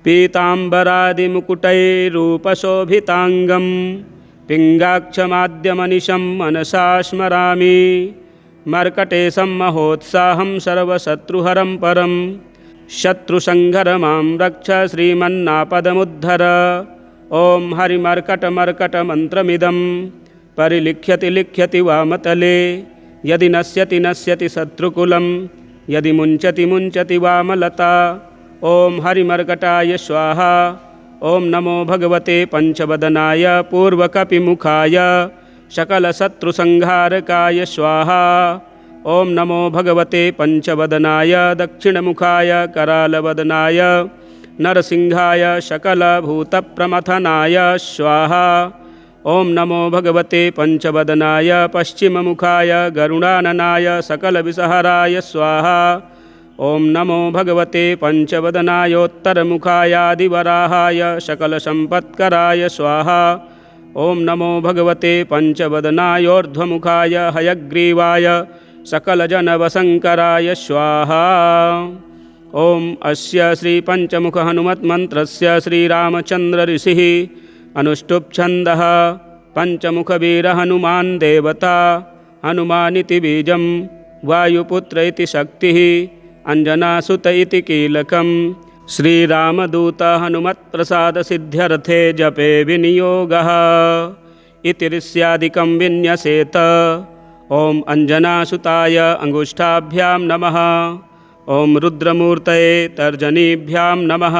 पीताम्बरादिमुकुटैरूपशोभिताङ्गं पिङ्गाक्षमाद्यमनिशं मनसा स्मरामि मर्कटेशं महोत्साहं सर्वशत्रुहरं परं शत्रुसंहर मां रक्ष श्रीमन्नापदमुद्धर ॐ हरिमर्कटमर्कटमन्त्रमिदं परिलिख्यति लिख्यति वामतले यदि नश्यति नश्यति शत्रुकुलं यदि मुञ्चति मुञ्चति वामलता ॐ हरिमर्कटाय स्वाहा ॐ नमो भगवते पंचवदनाय पूर्वकपिमुखाय सकलशत्रुसंहारकाय स्वाहा ॐ नमो भगवते पंचवदनाय दक्षिणमुखाय करालवदनाय नरसिंहाय सकलभूतप्रमथनाय स्वाहा ॐ नमो भगवते पंचवदनाय पश्चिममुखाय गरुडाननाय सकलविषहराय स्वाहा ॐ नमो भगवते पंचवदनायोत्तरमुखायादिवराहाय सकलसम्पत्कराय स्वाहा ॐ नमो भगवते पंचवदनायोर्ध्वमुखाय हयग्रीवाय सकलजनवशङ्कराय स्वाहा ॐ अस्य श्रीपञ्चमुखहनुमन्त्रस्य श्रीरामचन्द्रऋषिः अनुष्टुप्छन्दः पञ्चमुखवीरहनुमान् देवता हनुमानिति बीजं वायुपुत्र इति शक्तिः अंजनासुत इति कीलकं श्रीरामदूत हनुमत्प्रसादसिद्ध्यर्थे जपे विनियोगः इति ऋष्यादिकं विन्यसेत ॐ अंजनासुताय अंगुष्ठाभ्यां नमः ॐ रुद्रमूर्तये तर्जनीभ्यां नमः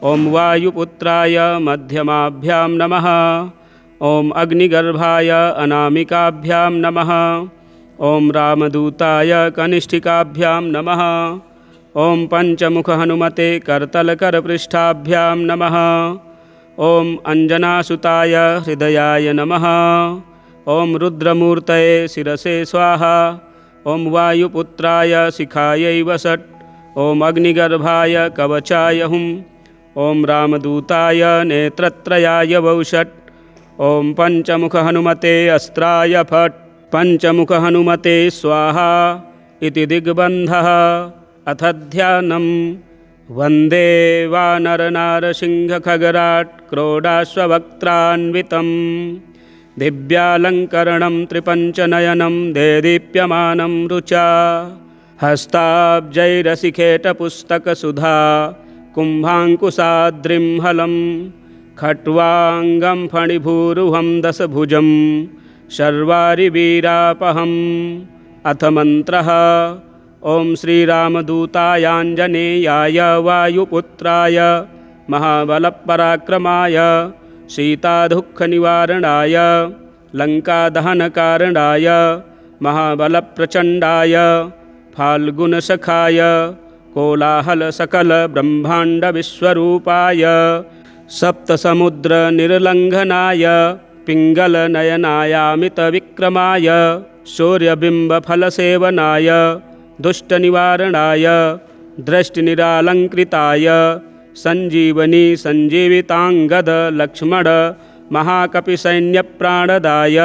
ॐ वायुपुत्राय मध्यमाभ्यां नमः ॐ अग्निगर्भाय अनामिकाभ्यां नमः ॐ रामदूताय कनिष्ठिकाभ्यां नमः ॐ पञ्चमुखहनुमते करतलकरपृष्ठाभ्यां नमः ॐ अंजनासुताय हृदयाय नमः ॐ रुद्रमूर्तये शिरसे स्वाहा ॐ वायुपुत्राय शिखायै वषट् ॐ अग्निगर्भाय कवचाय हुं ॐ रामदूताय नेत्रत्रयाय वौषट् ॐ पञ्चमुखहनुमते अस्त्राय फट् पञ्चमुखहनुमते स्वाहा इति दिग्बन्धः अथ ध्यानं वन्दे वानरनारसिंहखगराट् क्रोडाश्ववक्त्रान्वितं दिव्यालङ्करणं त्रिपञ्चनयनं देदीप्यमानं रुचा हस्ताब्जैरसिखेटपुस्तकसुधा कुम्भाङ्कुशाद्रिं हलं खट्वाङ्गं फणिभूरुहं दशभुजं शर्वारिवीरापहम् अथ मन्त्रः ॐ श्रीरामदूतायाञ्जनेयाय वायुपुत्राय महाबलपराक्रमाय सीतादुःखनिवारणाय लङ्कादहनकारणाय महाबलप्रचण्डाय फाल्गुनसखाय कोलाहलसकलब्रह्माण्डविश्वरूपाय सप्तसमुद्रनिर्लङ्घनाय पिङ्गलनयनायामितविक्रमाय सूर्यबिम्बफलसेवनाय दुष्टनिवारणाय दृष्टिनिरालङ्कृताय सञ्जीवनी सञ्जीविताङ्गद लक्ष्मण महाकपिसैन्यप्राणदाय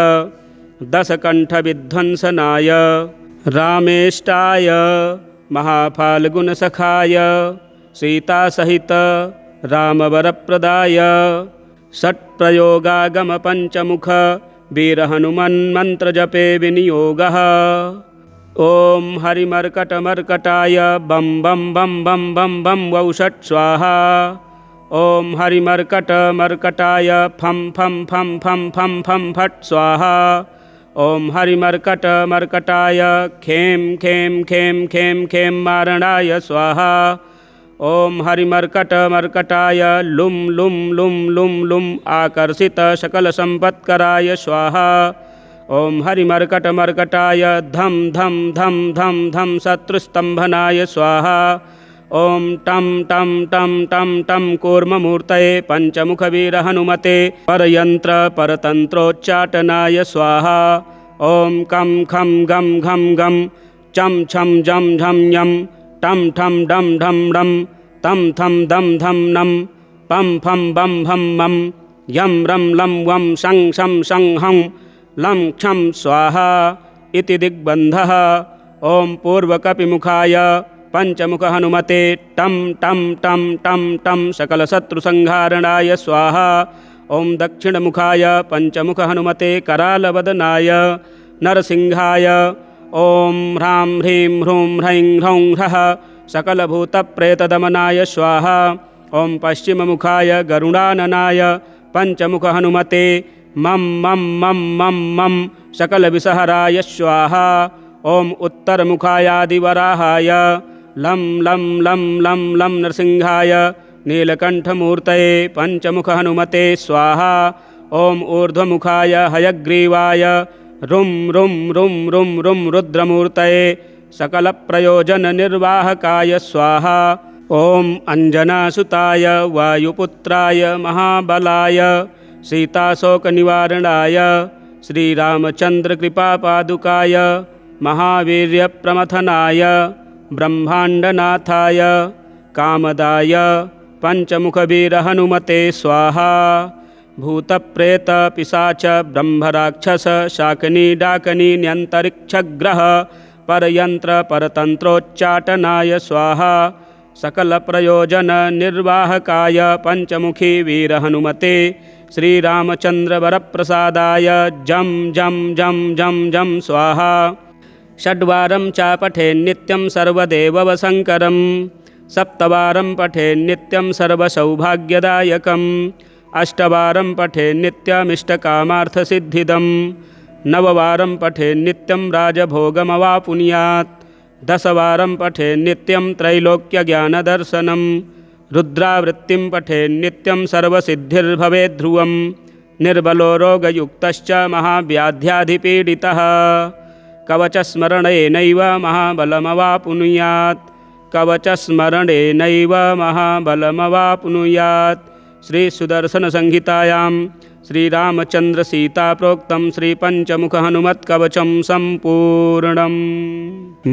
दशकण्ठविध्वंसनाय रामेष्टाय महाफाल्गुनसखाय सीतासहित रामवरप्रदाय षट्प्रयोगागमपञ्चमुख वीरहनुमन्मन्त्रजपे विनियोगः। ॐ हरिमर्कटमर्कटाय बं बं बं बं बं बं वौषट् स्वाहा। ॐ हरिमर्कटमर्कटाय फं फं फं फं फं फं फट् स्वाहा। ॐ हरिमर्कटमर्कटाय खें खें खें खें खें मारणाय स्वाहा। ॐ हरिमर्कटमर्कटाय लुं लुं लुं लुं लुं आकर्षित सकलसम्पत्कराय स्वाहा। ॐ हरिमर्कटमर्कटाय धं धं धं धं धं शत्रुस्तम्भनाय स्वाहा। ॐ टं टं टं टं टं कूर्ममूर्तये पञ्चमुखवीरहनुमते परयन्त्र परतन्त्रोच्चाटनाय स्वाहा। ॐ कं खं गं घं गं चं छं जं झं यं टं ठं डं ढं डं तं थं दं धं नं पं फं बं भं मं यं रं लं वं शं शं शं हं लं क्षं स्वाहा इति दिग्बन्धः। ॐ पूर्वकपिमुखाय पञ्चमुखहनुमते टं टं टं टं टं सकलशत्रुसंहारणाय स्वाहा। ॐ दक्षिणमुखाय पञ्चमुखहनुमते करालवदनाय नरसिंहाय ॐ ह्रां ह्रीं ह्रूं ह्रैं ह्रौं ह्रः सकलभूतप्रेतदमनाय स्वाहा। ॐ पश्चिममुखाय गरुडाननाय पञ्चमुखहनुमते मं मं मं मं मं सकलविषहराय स्वाहा। ॐ उत्तरमुखायादिवराहाय लं लं लं लं लं नरसिंहाय नीलकण्ठमूर्तये पञ्चमुखहनुमते स्वाहा। ॐ ऊर्ध्वमुखाय हयग्रीवाय रुं रुं रुं रुं रुं रुद्रमूर्तये सकलप्रयोजननिर्वाहकाय स्वाहा। ॐ अञ्जनासुताय वायुपुत्राय महाबलाय सीताशोकनिवारणाय श्रीरामचन्द्रकृपापादुकाय महावीर्यप्रमथनाय ब्रह्माण्डनाथाय कामदाय पञ्चमुखवीरहनुमते स्वाहा। भूतप्रेतपिशाच ब्रह्मराक्षस शाकिनी डाकिनी न्यन्तरिक्षग्रह परयन्त्र परतन्त्रोच्चाटनाय स्वाहा। सकलप्रयोजननिर्वाहकाय पञ्चमुखी वीरहनुमते श्रीरामचन्द्रवरप्रसादाय जं जं जं जं जं स्वाहा। षड्वारं च पठेन्नित्यं सर्वदेववशङ्करं सप्तवारं पठेन्नित्यं सर्वसौभाग्यदायकम् अष्टवारं पठेन्नित्यमिष्टकामार्थसिद्धिदं नववारं पठेन्नित्यं राजभोगमवापुनुयात् दशवारं पठेन्नित्यं त्रैलोक्यज्ञानदर्शनं रुद्रावृत्तिं पठेन्नित्यं सर्वसिद्धिर्भवेद्ध्रुवं निर्बलो रोगयुक्तश्च महाव्याध्याधिपीडितः कवचस्मरणेनैव महाबलमवापुनुयात् कवचस्मरणेनैव महाबलमवापुनुयात्। श्रीसुदर्शनसंहितायां श्रीरामचन्द्रसीताप्रोक्तं श्रीपञ्चमुखहनुमत्कवचं सम्पूर्णम्।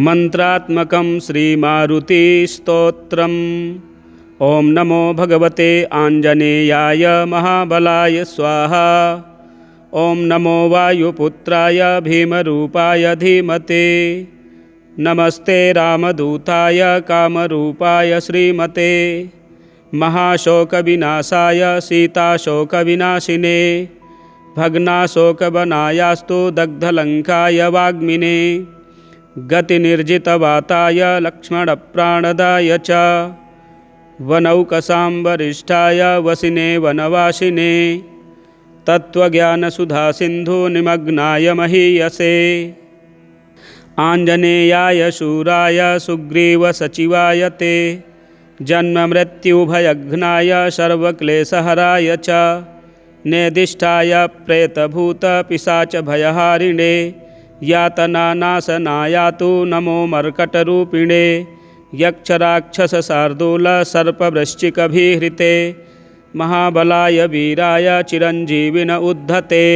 मन्त्रात्मकं श्रीमारुतिस्तोत्रम्। ॐ नमो भगवते आञ्जनेयाय महाबलाय स्वाहा। ॐ नमो वायुपुत्राय भीमरूपाय धीमते। नमस्ते रामदूताय कामरूपाय श्रीमते। महाशोकविनाशाय सीताशोकविनाशिने भग्नाशोकवनायास्तु दग्धलङ्काय वाग्मिने गतिनिर्जितवाताय लक्ष्मणप्राणदाय च वनौकसाम्बरिष्ठाय वसिने वनवासिने तत्त्वज्ञानसुधासिन्धुनिमग्नाय महीयसे आञ्जनेयाय शूराय सुग्रीवसचिवाय ते जन्ममृत्युभयघ्नाय सर्वक्लेशहराय च नेदिष्ठाय प्रेतभूतपिशाचभयहारिणे यातनानाशनायातु नमो मर्कटरूपिणे यक्षराक्षसशार्दूलसर्पवृश्चिकभिहृते महाबलाय वीराय चिरञ्जीविन उद्धते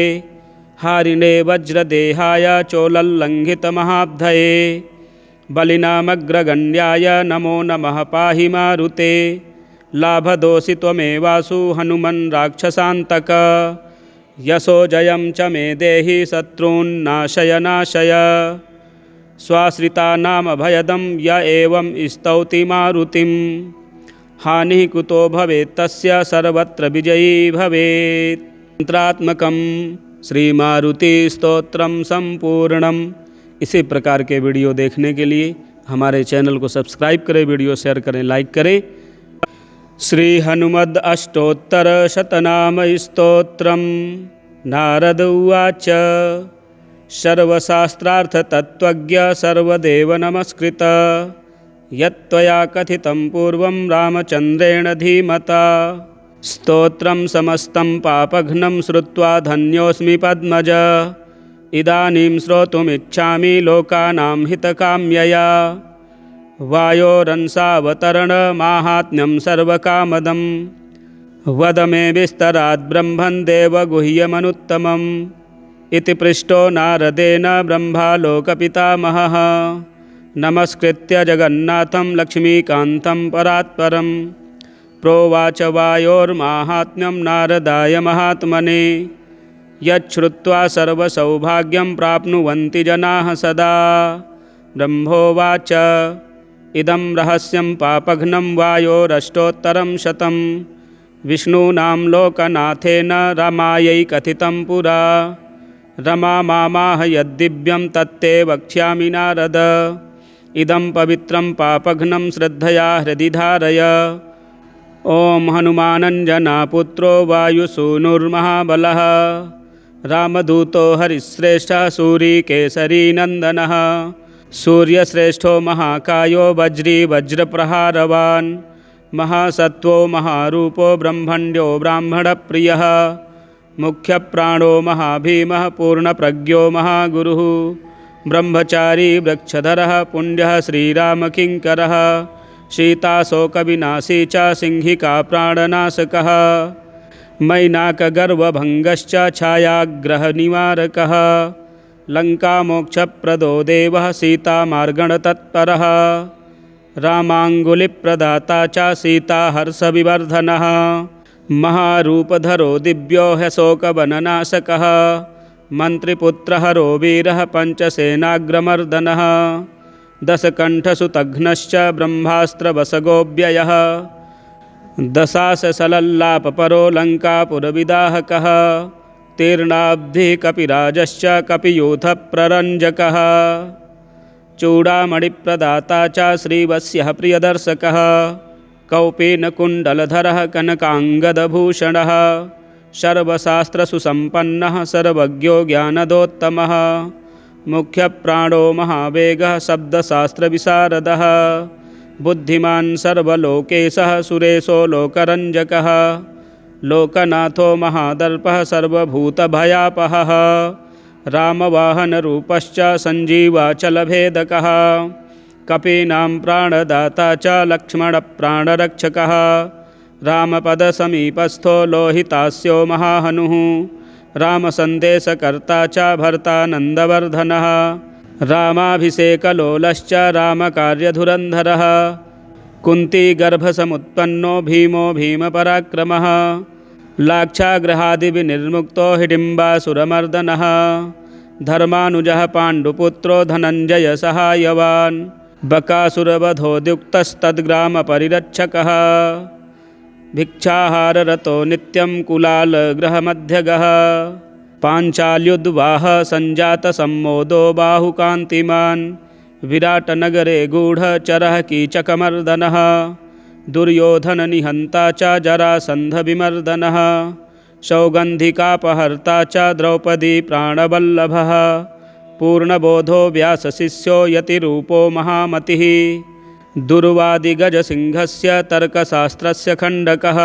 हारिणे वज्रदेहाय चोलल्लङ्घितमहाब्धये बलिनामग्रगण्याय नमो नमः पाहि मारुते लाभदोषि त्वमेवासु हनुमन् राक्षसान्तक यशो जयं च मे देहि शत्रून्नाशय नाशय स्वाश्रितानामभयदं य एवं स्तौति मारुतिं हानिः कुतो भवेत् तस्य सर्वत्र विजयी भवेत्। मंत्रात्मकं श्री मारुति स्तोत्रम संपूर्णम। इसी प्रकार के वीडियो देखने के लिए हमारे चैनल को सब्सक्राइब करें, वीडियो शेयर करें, लाइक करें। श्री हनुमद अष्टोत्तर शतनाम स्तोत्रम। नारद उवाच सर्वशास्त्रार्थ तत्त्वज्ञ सर्वदेव नमस्कृत यत्त्वया कथितं पूर्वं रामचन्द्रेण धीमता स्तोत्रं समस्तं पापघ्नं श्रुत्वा धन्योऽस्मि पद्मज इदानीं श्रोतुमिच्छामि लोकानां हितकाम्यया वायोरंसावतरणमाहात्म्यं सर्वकामदं वद मे विस्तरात् ब्रह्मन् देवगुह्यमनुत्तमम् इति पृष्टो नारदेन ब्रह्मालोकपितामहः नमस्कृत्य जगन्नाथं लक्ष्मीकान्तं परात्परं प्रोवाच वायोर्माहात्म्यं नारदाय महात्मने यच्छ्रुत्वा सर्वसौभाग्यं प्राप्नुवन्ति जनाः सदा। ब्रह्मोवाच इदं रहस्यं पापघ्नं वायोरष्टोत्तरं शतं विष्णूनां लोकनाथेन रमायै कथितं पुरा रमा मामाह यद्दिव्यं तत्ते वक्ष्यामि नारद इदं पवित्रं पापघ्नं श्रद्धया हृदि धारय। ॐ हनुमानञ्जनापुत्रो वायुसूनुर्महाबलः रामदूतो हरिश्रेष्ठः सूरीकेसरीनन्दनः सूर्यश्रेष्ठो महाकायो वज्री वज्रप्रहारवान् महासत्त्वो महारूपो ब्रह्मण्यो ब्राह्मणप्रियः मुख्यप्राणो महाभीमः पूर्णप्रज्ञो महागुरुः ब्रह्मचारी वृक्षधरः पुण्यः श्रीरामकिङ्करः सीताशोकविनाशी च सिंहिका प्राणनाशकः मैनाकगर्वभङ्गश्च छायाग्रहनिवारकः लङ्कामोक्षप्रदो देवः सीतामार्गणतत्परः रामाङ्गुलिप्रदाता च सीताहर्षविवर्धनः महारूपधरो दिव्यो ह्यशोकवननाशकः मन्त्रिपुत्रहरो वीरः पञ्चसेनाग्रमर्दनः दशकण्ठसुतघ्नश्च ब्रह्मास्त्रवसगोऽव्ययः दशाससलल्लापपरो लङ्कापुरविदाहकः तीर्णाब्धिः कपिराजश्च कपियूथप्ररञ्जकः चूडामणिप्रदाता च श्रीवत्स्यः प्रियदर्शकः कौपीनकुण्डलधरः कनकाङ्गदभूषणः सर्वशास्त्रसुसम्पन्नः सर्वज्ञो ज्ञानदोत्तमः मुख्यप्राणो महावेगः शब्दशास्त्रविशारदः बुद्धिमान् सर्वलोकेशः सुरेशो लोकरञ्जकः लोकनाथो महादर्पः सर्वभूतभयापहः रामवाहनरूपश्च सञ्जीवाचलभेदकः कपीनां प्राणदाता च लक्ष्मणप्राणरक्षकः रामपदसमीपस्थो लोहितास्यो महाहनुः रामसन्देशकर्ता च भर्तानन्दवर्धनः रामाभिषेकलोलश्च रामकार्यधुरन्धरः कुन्तीगर्भसमुत्पन्नो भीमो भीमपराक्रमः लाक्षागृहादिविनिर्मुक्तो हिडिम्बासुरमर्दनः धर्मानुजः पाण्डुपुत्रो धनञ्जयसहायवान् बकासुरवधोद्युक्तस्तद्ग्रामपरिरक्षकः भिक्षाहाररतो नित्यं कुलालगृहमध्यगः पाञ्चाल्युद्वाह सञ्जातसम्मोदो बाहुकान्तिमान् विराटनगरे गूढचरः कीचकमर्दनः दुर्योधननिहन्ता च जरासन्धविमर्दनः सौगन्धिकापहर्ता च द्रौपदी प्राणवल्लभः पूर्णबोधो व्यासशिष्यो यतिरूपो महामतिः दुर्वादिगजसिंहस्य तर्कशास्त्रस्य खण्डकः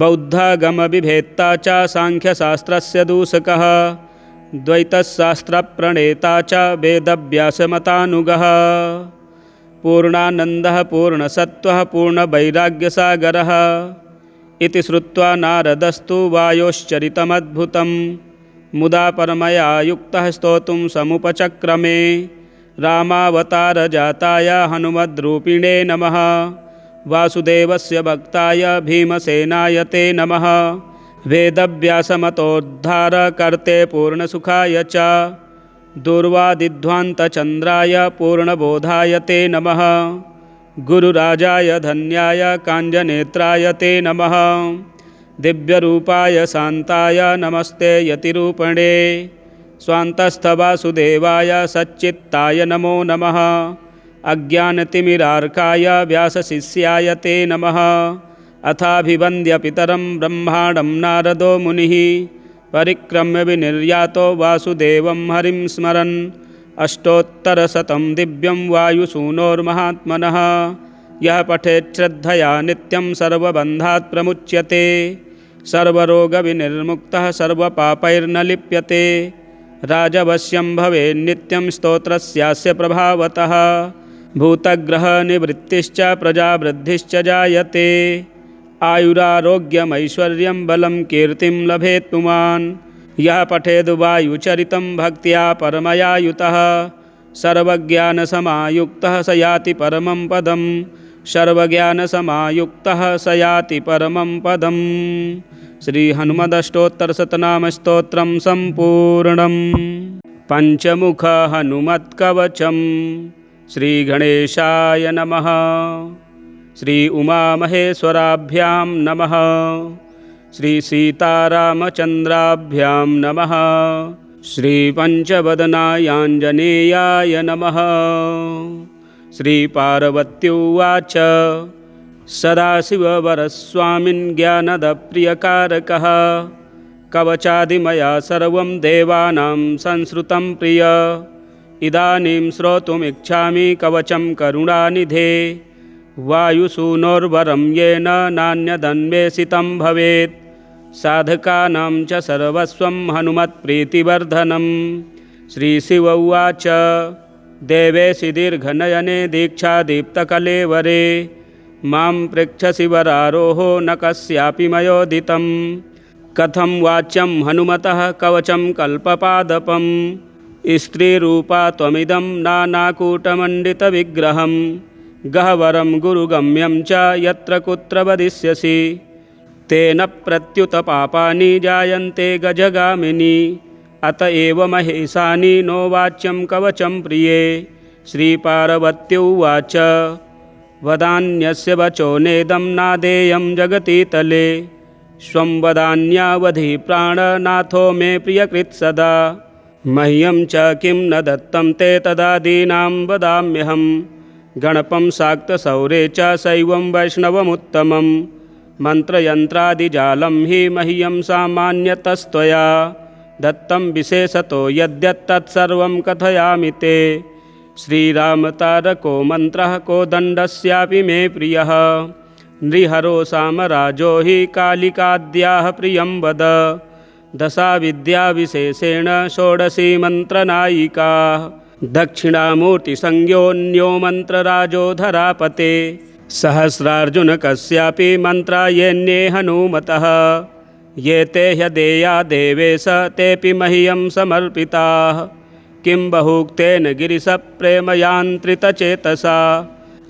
बौद्धागमविभेत्ता च साङ्ख्यशास्त्रस्य दूषकः द्वैतशास्त्रप्रणेता च वेदव्यासमतानुगः पूर्णानन्दः पूर्णसत्त्वः पूर्णवैराग्यसागरः इति श्रुत्वा नारदस्तु वायोश्चरितमद्भुतं मुदा परमया युक्तः स्तोतुं समुपचक्रमे रामावतारजाताय हनुमद्रूपिणे नमः वासुदेवस्य भक्ताय भीमसेनाय ते नमः वेदव्यासमतोद्धारकर्ते पूर्णसुखाय च दूर्वादिध्वान्तचन्द्राय पूर्णबोधाय ते नमः। गुरुराजाय धन्याय काञ्जनेत्राय ते नमः। दिव्यरूपाय शान्ताय नमस्ते यतिरूपिणे। स्वान्तस्थवासुदेवाय सच्चित्ताय नमो नमः। अज्ञानतिमिरार्काय व्यासशिष्याय ते नमः। अथाभिवन्द्य पितरं ब्रह्माणं नारदो मुनिः परिक्रम्य विनिर्यातो वासुदेवं हरिं स्मरन् अष्टोत्तरशतं दिव्यं वायुसूनोर्महात्मनः। यः पठेत् श्रद्धया नित्यं सर्वबन्धात् प्रमुच्यते। सर्वरोगविनिर्मुक्तः सर्वपापैर्न लिप्यते। राजवश्यं भवेन्नित्यं स्तोत्रस्यास्य प्रभावतः। भूतग्रहनिवृत्तिश्च प्रजावृद्धिश्च जायते। आयुरारोग्यमैश्वर्यं बलं कीर्तिं लभेत् पुमान्। यः पठेद् वायुचरितं भक्त्या परमया युतः सर्वज्ञानसमायुक्तः स याति परमं पदम्। सर्वज्ञानसमायुक्तः स याति परमं पदम्। श्रीहनुमदष्टोत्तरशतनामस्तोत्रं सम्पूर्णम्। पञ्चमुख हनुमत्कवचं श्रीगणेशाय नमः। श्री उमामहेश्वराभ्यां नमः। श्रीसीतारामचन्द्राभ्यां नमः। श्रीपञ्चवदनायाञ्जनेयाय नमः। श्रीपार्वत्युवाच सदाशिववरस्वामिन् ज्ञानदप्रियकारकः कवचादिमया सर्वं देवानां संश्रुतं प्रिय। इदानीं श्रोतुमिच्छामि कवचं करुणानिधे। वायुसूनोर्वरं येन नान्यदन्वेषितं भवेत्। साधकानां च सर्वस्वं हनुमत्प्रीतिवर्धनं। श्रीशिव उवाच देवेशि दीर्घनयने दीक्षादीप्तकलेवरे मां पृच्छसि वरारोहो न कस्यापि मयोदितं। कथं वाच्यं हनुमतः कवचं कल्पपादपं। स्त्रीरूपा त्वमिदं नानाकूटमण्डितविग्रहं। गह्वरं गुरुगम्यं च यत्र कुत्र वदिष्यसि। तेन प्रत्युत पापानि जायन्ते गजगामिनि। अत एव महेशानि नो वाच्यं कवचं प्रिये। श्रीपार्वत्युवाच वदान्यस्य वचो नेदं नादेयं जगतीतले। स्वं वदान्यावधि प्राणनाथो मे प्रियकृत् सदा। मह्यं च किं न दत्तं ते तदादीनां वदाम्यहम्। गणपं शाक्तशौरे च शैवं वैष्णवमुत्तमं। मन्त्रयन्त्रादिजालं हि मह्यं सामान्यतस्त्वया दत्तं विशेषतो यद्यत्तत्सर्वं कथयामि ते। श्रीरामतारको मन्त्रः कोदण्डस्यापि मे प्रियः। नृहरो सामराजो हि कालिकाद्याः प्रियं वद। दशाविद्याविशेषेण षोडशी मन्त्रनायिका। दक्षिणामूर्तिसंज्ञोऽन्यो मन्त्रराजो धरापते। सहस्रार्जुनकस्यापि मन्त्रायेऽन्ये हनुमतः। ये ते ह्यदेया देवेश तेऽपि मह्यं समर्पिताः। किं बहुक्तेन गिरिशप्रेमयान्त्रितचेतसा।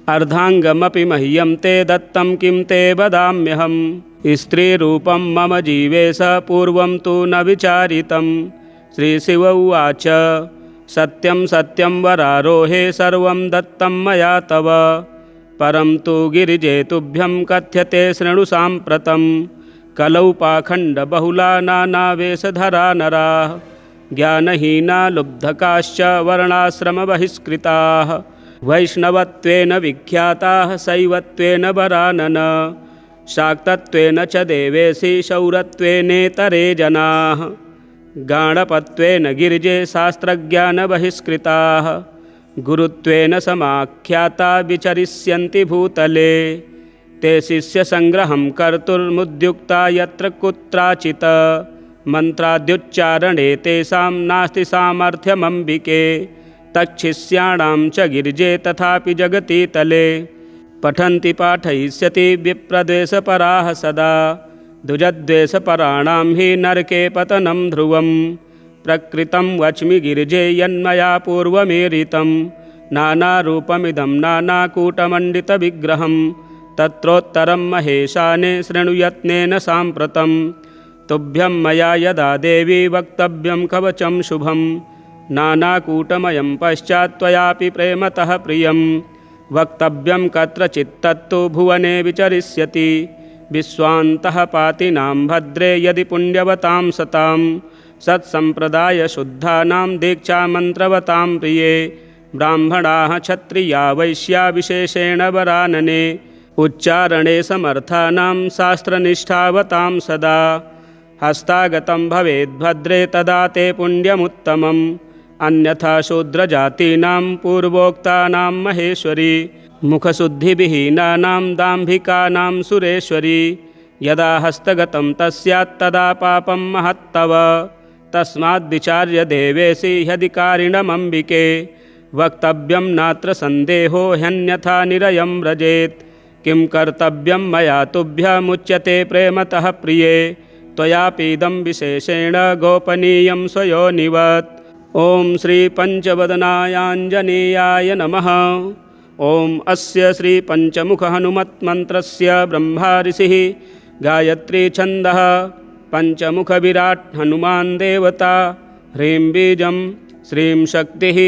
अर्धाङ्गमपि मह्यं ते दत्तं किं ते वदाम्यहम्। स्त्रीरूपं मम जीवेश पूर्वं तु न विचारितं। श्रीशिव उवाच सत्यं सत्यं वरारोहे सर्वं दत्तं मया तव। परं तु गिरिजे तुभ्यं कथ्यते शृणु साम्प्रतं। कलौ पाखण्डबहुला नानावेशधरा नराः। ज्ञानहीना लुब्धकाश्च वर्णाश्रमबहिष्कृताः। वैष्णवत्वेन विख्याताः शैवत्वेन वरानन। शाक्तत्वेन च देवेशि शौरत्वेनेतरे जनाः। गाणपत्वेन गिरिजे शास्त्रज्ञानबहिष्कृताः। गुरुत्वेन समाख्याता विचरिष्यन्ति भूतले। ते शिष्यसङ्ग्रहं कर्तुर्मुद्युक्ता यत्र कुत्राचित्। मन्त्राद्युच्चारणे तेषां नास्ति सामर्थ्यमम्बिके। तच्छिष्याणां च गिरिजे तथापि जगति तले। पठन्ति पाठयिष्यति विप्रद्वेषपराः सदा। द्विजद्वेषपराणां हि नरके पतनं ध्रुवं। प्रकृतं वच्मि गिरिजे यन्मया पूर्वमेरितं। नानारूपमिदं नानाकूटमण्डितविग्रहं। तत्रोत्तरं महेशाने शृणुयत्नेन साम्प्रतं। तुभ्यं मया यदा देवी वक्तव्यं कवचं शुभं नानाकूटमयं पश्चात् त्वयापि प्रेमतः प्रियं वक्तव्यं कत्रचित् तत्तु भुवने विचरिष्यति विश्वान्तः पातिनां भद्रे यदि पुण्यवतां सतां सत्सम्प्रदायशुद्धानां दीक्षामन्त्रवतां प्रिये ब्राह्मणाः क्षत्रिया वैश्या विशेषेण वरानने उच्चारणे समर्थानां शास्त्रनिष्ठावतां सदा हस्तागतं भवेद्भद्रे तदा ते पुण्यमुत्तमम् अन्यथा शूद्रजातीनां पूर्वोक्तानां महेश्वरी मुखशुद्धिविहीनानां दाम्भिकानां सुरेश्वरी यदा हस्तगतं तस्यात् तदा पापं महत्तव तस्माद्विचार्य देवेशि ह्यधिकारिणमम्बिके वक्तव्यं नात्र सन्देहो ह्यन्यथा निरयं व्रजेत् किं कर्तव्यं मया तुभ्यमुच्यते प्रेमतः प्रिये त्वयापीदं विशेषेण गोपनीयं स्वयोनिवत् ॐ श्री पंचवदनायाञ्जनेयाय नमः। ॐ अस्य श्री पंचमुख हनुमत्मन्त्रस्य ब्रह्मा ऋषिः गायत्री छन्दः पंचमुख विराट् हनुमान् देवता ह्रीं बीजं श्रीं शक्तिः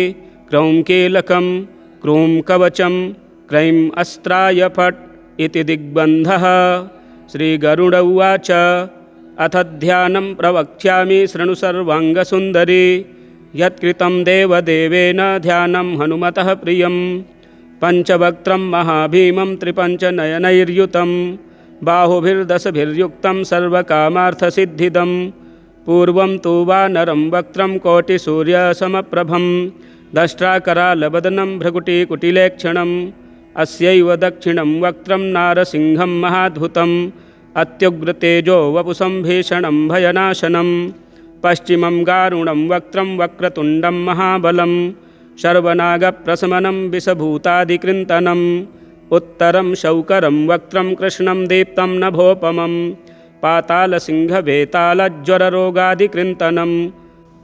क्रौं कीलकं क्रूं कवचं क्रैं अस्त्राय फट् इति दिग्बन्धः। श्रीगरुड उवाच अथ ध्यानं प्रवक्ष्यामि शृणु सर्वाङ्गसुन्दरी यत्कृतं देवदेवेन ध्यानं हनुमतः प्रियं पञ्चवक्त्रं महाभीमं त्रिपञ्चनयनैर्युतं बाहुभिर्दशभिर्युक्तं सर्वकामार्थसिद्धिदं पूर्वं तु वानरं वक्त्रं कोटिसूर्यसमप्रभं दष्ट्राकरालवदनं भ्रकुटिकुटिलेक्षणम् अस्यैव दक्षिणं वक्त्रं नारसिंहं महाद्भुतम् अत्युग्रतेजो वपुषं भीषणं भयनाशनं पश्चिमं गारुणं वक्त्रं वक्रतुण्डं महाबलं शर्वनागप्रशमनं विषभूतादिकृन्तनम् उत्तरं शौकरं वक्त्रं कृष्णं दीप्तं नभोपमं पातालसिंहवेतालज्वररोगादिकृन्तनम्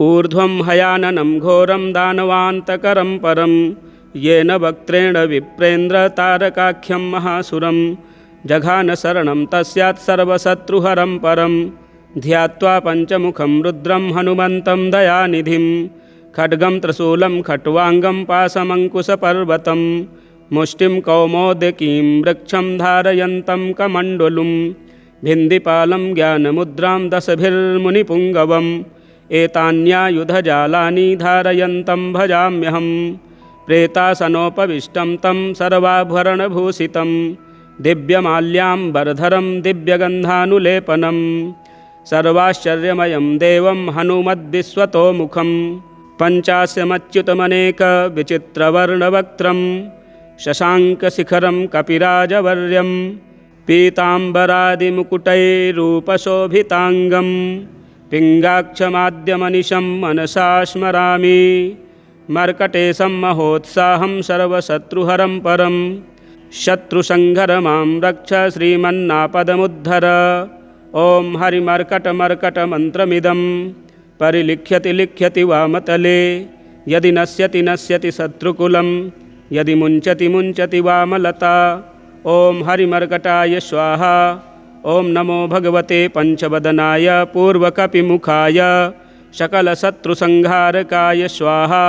ऊर्ध्वं हयाननं घोरं दानवान्तकरं परं येन वक्त्रेण विप्रेन्द्रतारकाख्यं महासुरं जघानशरणं तस्यात् सर्वशत्रुहरं परं ध्यात्वा पञ्चमुखं रुद्रं हनुमन्तं दयानिधिं खड्गं त्रिशूलं खट्वाङ्गं पाशमङ्कुशपर्वतं मुष्टिं कौमोदकीं वृक्षं धारयन्तं कमण्डलुं भिन्दिपालं ज्ञानमुद्रां दशभिर्मुनिपुङ्गवम् एतान्यायुधजालानि धारयन्तं भजाम्यहं प्रेतासनोपविष्टं तं सर्वाभरणभूषितं दिव्यमाल्याम्बरधरं दिव्यगन्धानुलेपनं सर्वाश्चर्यमयं देवं हनुमद्विश्वतोमुखं पञ्चास्यमच्युतमनेकविचित्रवर्णवक्त्रं शशाङ्कशिखरं कपिराजवर्यं पीताम्बरादिमुकुटैरूपशोभिताङ्गं पिङ्गाक्षमाद्यमनिशं मनसा स्मरामि मर्कटेशं महोत्साहं सर्वशत्रुहरं परं शत्रुसंहर मां रक्ष श्रीमन्नापदमुद्धर। ॐ हरिमर्कटमर्कटमन्त्रमिदं परिलिख्यति लिख्यति वामतले यदि नश्यति नश्यति शत्रुकुलं यदि मुञ्चति मुञ्चति वामलता। ॐ हरिमर्कटाय स्वाहा। ॐ नमो भगवते पंचवदनाय पूर्वकपिमुखाय सकलशत्रुसंहारकाय स्वाहा।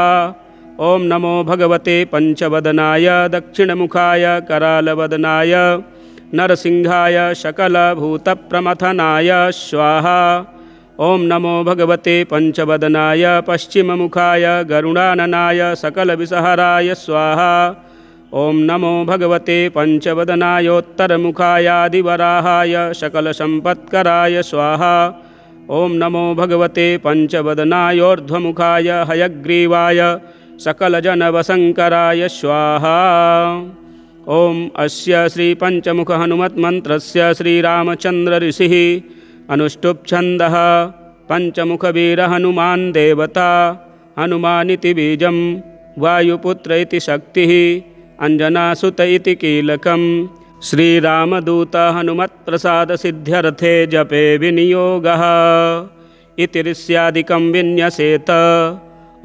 ॐ नमो भगवते पंचवदनाय दक्षिणमुखाय करालवदनाय नरसिंहाय सकलभूतप्रमथनाय स्वाहा। ॐ नमो भगवते पंचवदनाय पश्चिममुखाय गरुडाननाय सकलविषहराय स्वाहा। ॐ नमो भगवते पंचवदनायोत्तरमुखायादिवराहाय सकलसम्पत्कराय स्वाहा। ॐ नमो भगवते पंचवदनायोर्ध्वमुखाय हयग्रीवाय सकलजनवशङ्कराय स्वाहा। ॐ अस्य श्रीपञ्चमुखहनुमन्त्रस्य श्रीरामचन्द्र ऋषिः अनुष्टुप्छन्दः पञ्चमुखवीरहनुमान् देवता हनुमानिति बीजं वायुपुत्र इति शक्तिः अंजनासुत इति कीलकं श्रीरामदूत हनुमत्प्रसादसिद्ध्यर्थे जपे विनियोगः इति ऋष्यादिकं विन्यसेत।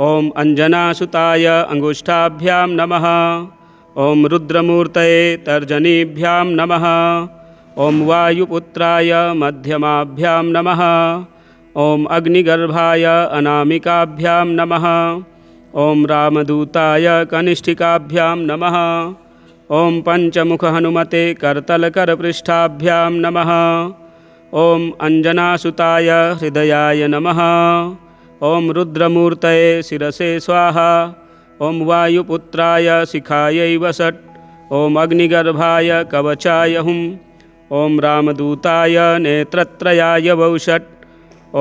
ॐ अंजनासुताय अंगुष्ठाभ्यां नमः। ॐ रुद्रमूर्तये तर्जनीभ्यां नमः। ॐ वायुपुत्राय मध्यमाभ्यां नमः। ॐ अग्निगर्भाय अनामिकाभ्यां नमः। ॐ रामदूताय कनिष्ठिकाभ्यां नमः। ॐ पञ्चमुखहनुमते करतलकरपृष्ठाभ्यां नमः। ॐ अञ्जनासुताय हृदयाय नमः। ॐ रुद्रमूर्तये शिरसे स्वाहा। ॐ वायुपुत्राय शिखायै वषट्। ॐ अग्निगर्भाय कवचाय हुं। ॐ रामदूताय नेत्रत्रयाय वौषट्।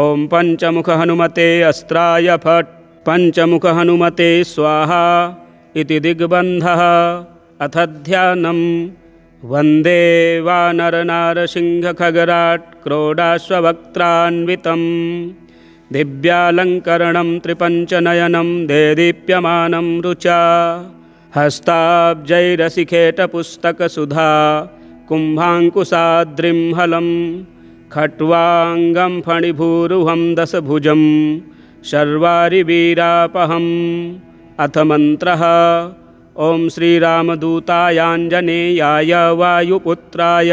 ॐ पञ्चमुखहनुमते अस्त्राय फट्। पञ्चमुखहनुमते स्वाहा इति दिग्बन्धः। अथ ध्यानं वन्दे वानरनारसिंहखगराट् क्रोडाश्ववक्त्रान्वितं दिव्यालङ्करणं त्रिपञ्चनयनं देदीप्यमानं रुचा हस्ताब्जैरसिखेटपुस्तकसुधा कुम्भाङ्कुशाद्रिं हलं खट्वाङ्गं फणिभूरुहं दशभुजं शर्वारिवीरापहम्। अथ मन्त्रः ॐ श्रीरामदूतायाञ्जनेयाय वायुपुत्राय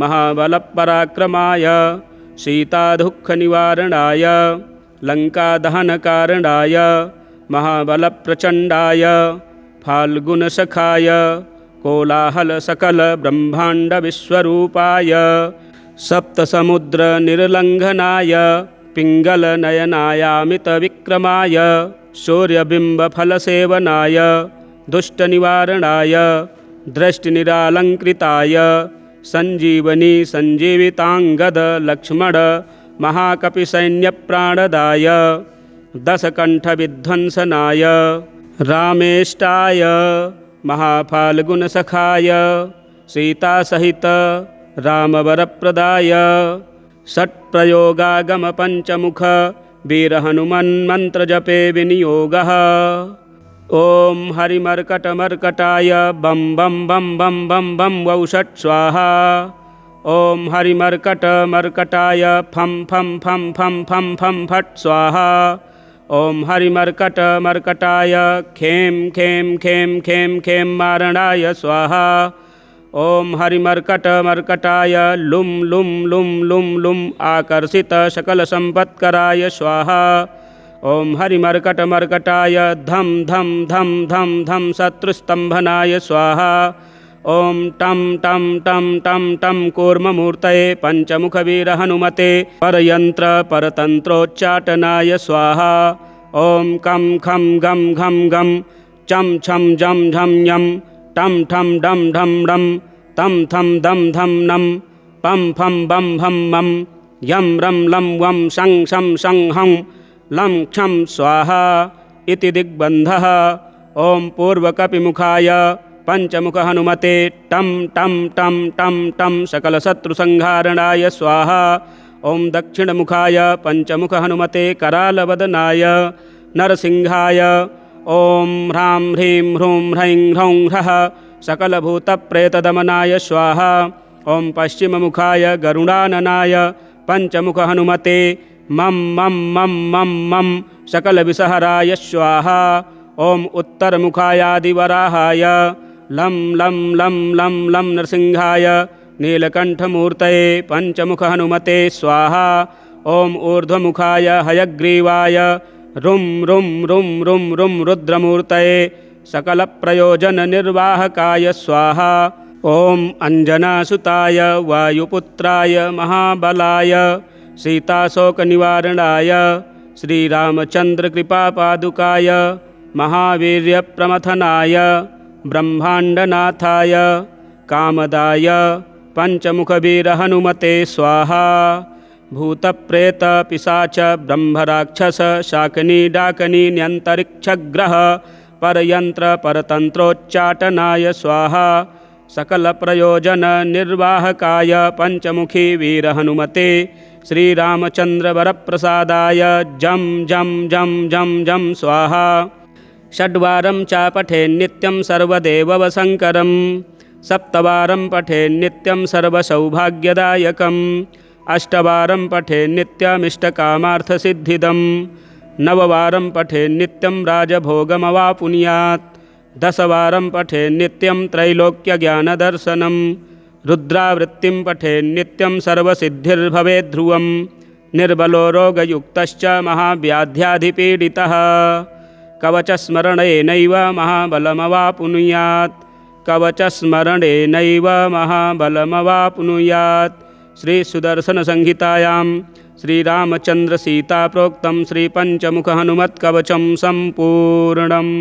महाबलपराक्रमाय सीतादुःखनिवारणाय लङ्कादहनकारणाय महाबलप्रचण्डाय फाल्गुनसखाय कोलाहलसकलब्रह्माण्डविश्वरूपाय सप्तसमुद्रनिर्लङ्घनाय पिङ्गलनयनायामितविक्रमाय सूर्यबिम्बफलसेवनाय दुष्टनिवारणाय दृष्टिनिरालङ्कृताय सञ्जीवनी सञ्जीविताङ्गद लक्ष्मण महाकपिसैन्यप्राणदाय दशकण्ठविध्वंसनाय रामेष्टाय महाफाल्गुनसखाय सीतासहित रामवरप्रदाय षट्प्रयोगागमपञ्चमुख वीरहनुमन्मन्त्रजपे विनियोगः। ॐ हरिमर्कटमर्कटाय बं बं बं बं बं बं वौषट् स्वाहा। ॐ हरिमर्कटमर्कटाय फं फं फं फं फं फं फट् स्वाहा। ॐ हरिमर्कटमर्कटाय खें खें खें खें खें मारणाय स्वाहा। ॐ हरिमर्कटमर्कटाय लुं लुं लुं लुं लुं आकर्षित सकलसम्पत्कराय स्वाहा। ॐ हरिमर्कटमर्कटाय धं धं धं धं धं शत्रुस्तम्भनाय स्वाहा। ॐ टं टं टं टं टं कूर्ममूर्तये पञ्चमुखवीरहनुमते परयन्त्रपरतन्त्रोच्चाटनाय स्वाहा। ॐ कं खं गं घं गं चं छं जं झं यं टं ठं डं ढं डं तं थं दं धं नं पं फं बं भं मं यं रं लं वं शं शं शं हं लं क्षं स्वाहा इति दिग्बन्धः। ॐ पूर्वकपिमुखाय पञ्चमुखहनुमते टं टं टं टं टं सकलशत्रुसंहारणाय स्वाहा। ॐ दक्षिणमुखाय पञ्चमुखहनुमते करालवदनाय नरसिंहाय ॐ ह्रां ह्रीं ह्रूं ह्रैं ह्रौं ह्रः सकलभूतप्रेतदमनाय स्वाहा। ॐ पश्चिममुखाय गरुडाननाय पञ्चमुखहनुमते मं मं मं मं मं सकलविषहराय स्वाहा। ॐ उत्तरमुखायादिवराहाय लं लं लं लं लं नरसिंहाय नीलकण्ठमूर्तये पञ्चमुखहनुमते स्वाहा। ॐ ऊर्ध्वमुखाय हयग्रीवाय रुं रुं रुं रुं रुं रुद्रमूर्तये सकलप्रयोजननिर्वाहकाय स्वाहा। ॐ अञ्जनासुताय वायुपुत्राय महाबलाय सीताशोकनिवारणाय श्रीरामचन्द्रकृपापादुकाय महावीर्यप्रमथनाय ब्रह्माण्डनाथाय कामदाय पञ्चमुखवीरहनुमते स्वाहा। भूतप्रेतपिशाच ब्रह्मराक्षस शाकिनी डाकिनी न्यन्तरिक्षग्रह परयन्त्रपरतन्त्रोच्चाटनाय स्वाहा। सकलप्रयोजननिर्वाहकाय पञ्चमुखी वीरहनुमते श्रीरामचन्द्रवरप्रसादाय जं जं जं जं जं स्वाहा। षड्वारं च पठेन्नित्यं सर्वदेववशङ्करं सप्तवारं पठेन्नित्यं सर्वसौभाग्यदायकम् अष्टवारं पठेन्नित्यमिष्टकामार्थसिद्धिदं नववारं पठेन्नित्यं राजभोगमवापुनुयात् दशवारं पठेन्नित्यं त्रैलोक्यज्ञानदर्शनं रुद्रावृत्तिं पठेन्नित्यं सर्वसिद्धिर्भवेत् ध्रुवं निर्बलो रोगयुक्तश्च महाव्याध्याधिपीडितः कवचस्मरणेनैव महाबलमवाप्नुयात् कवचस्मरणेनैव महाबलमवाप्नुयात् श्रीसुदर्शनसंहितायां श्रीरामचन्द्रसीता प्रोक्तं श्रीपञ्चमुखहनुमत्कवचं सम्पूर्णम्।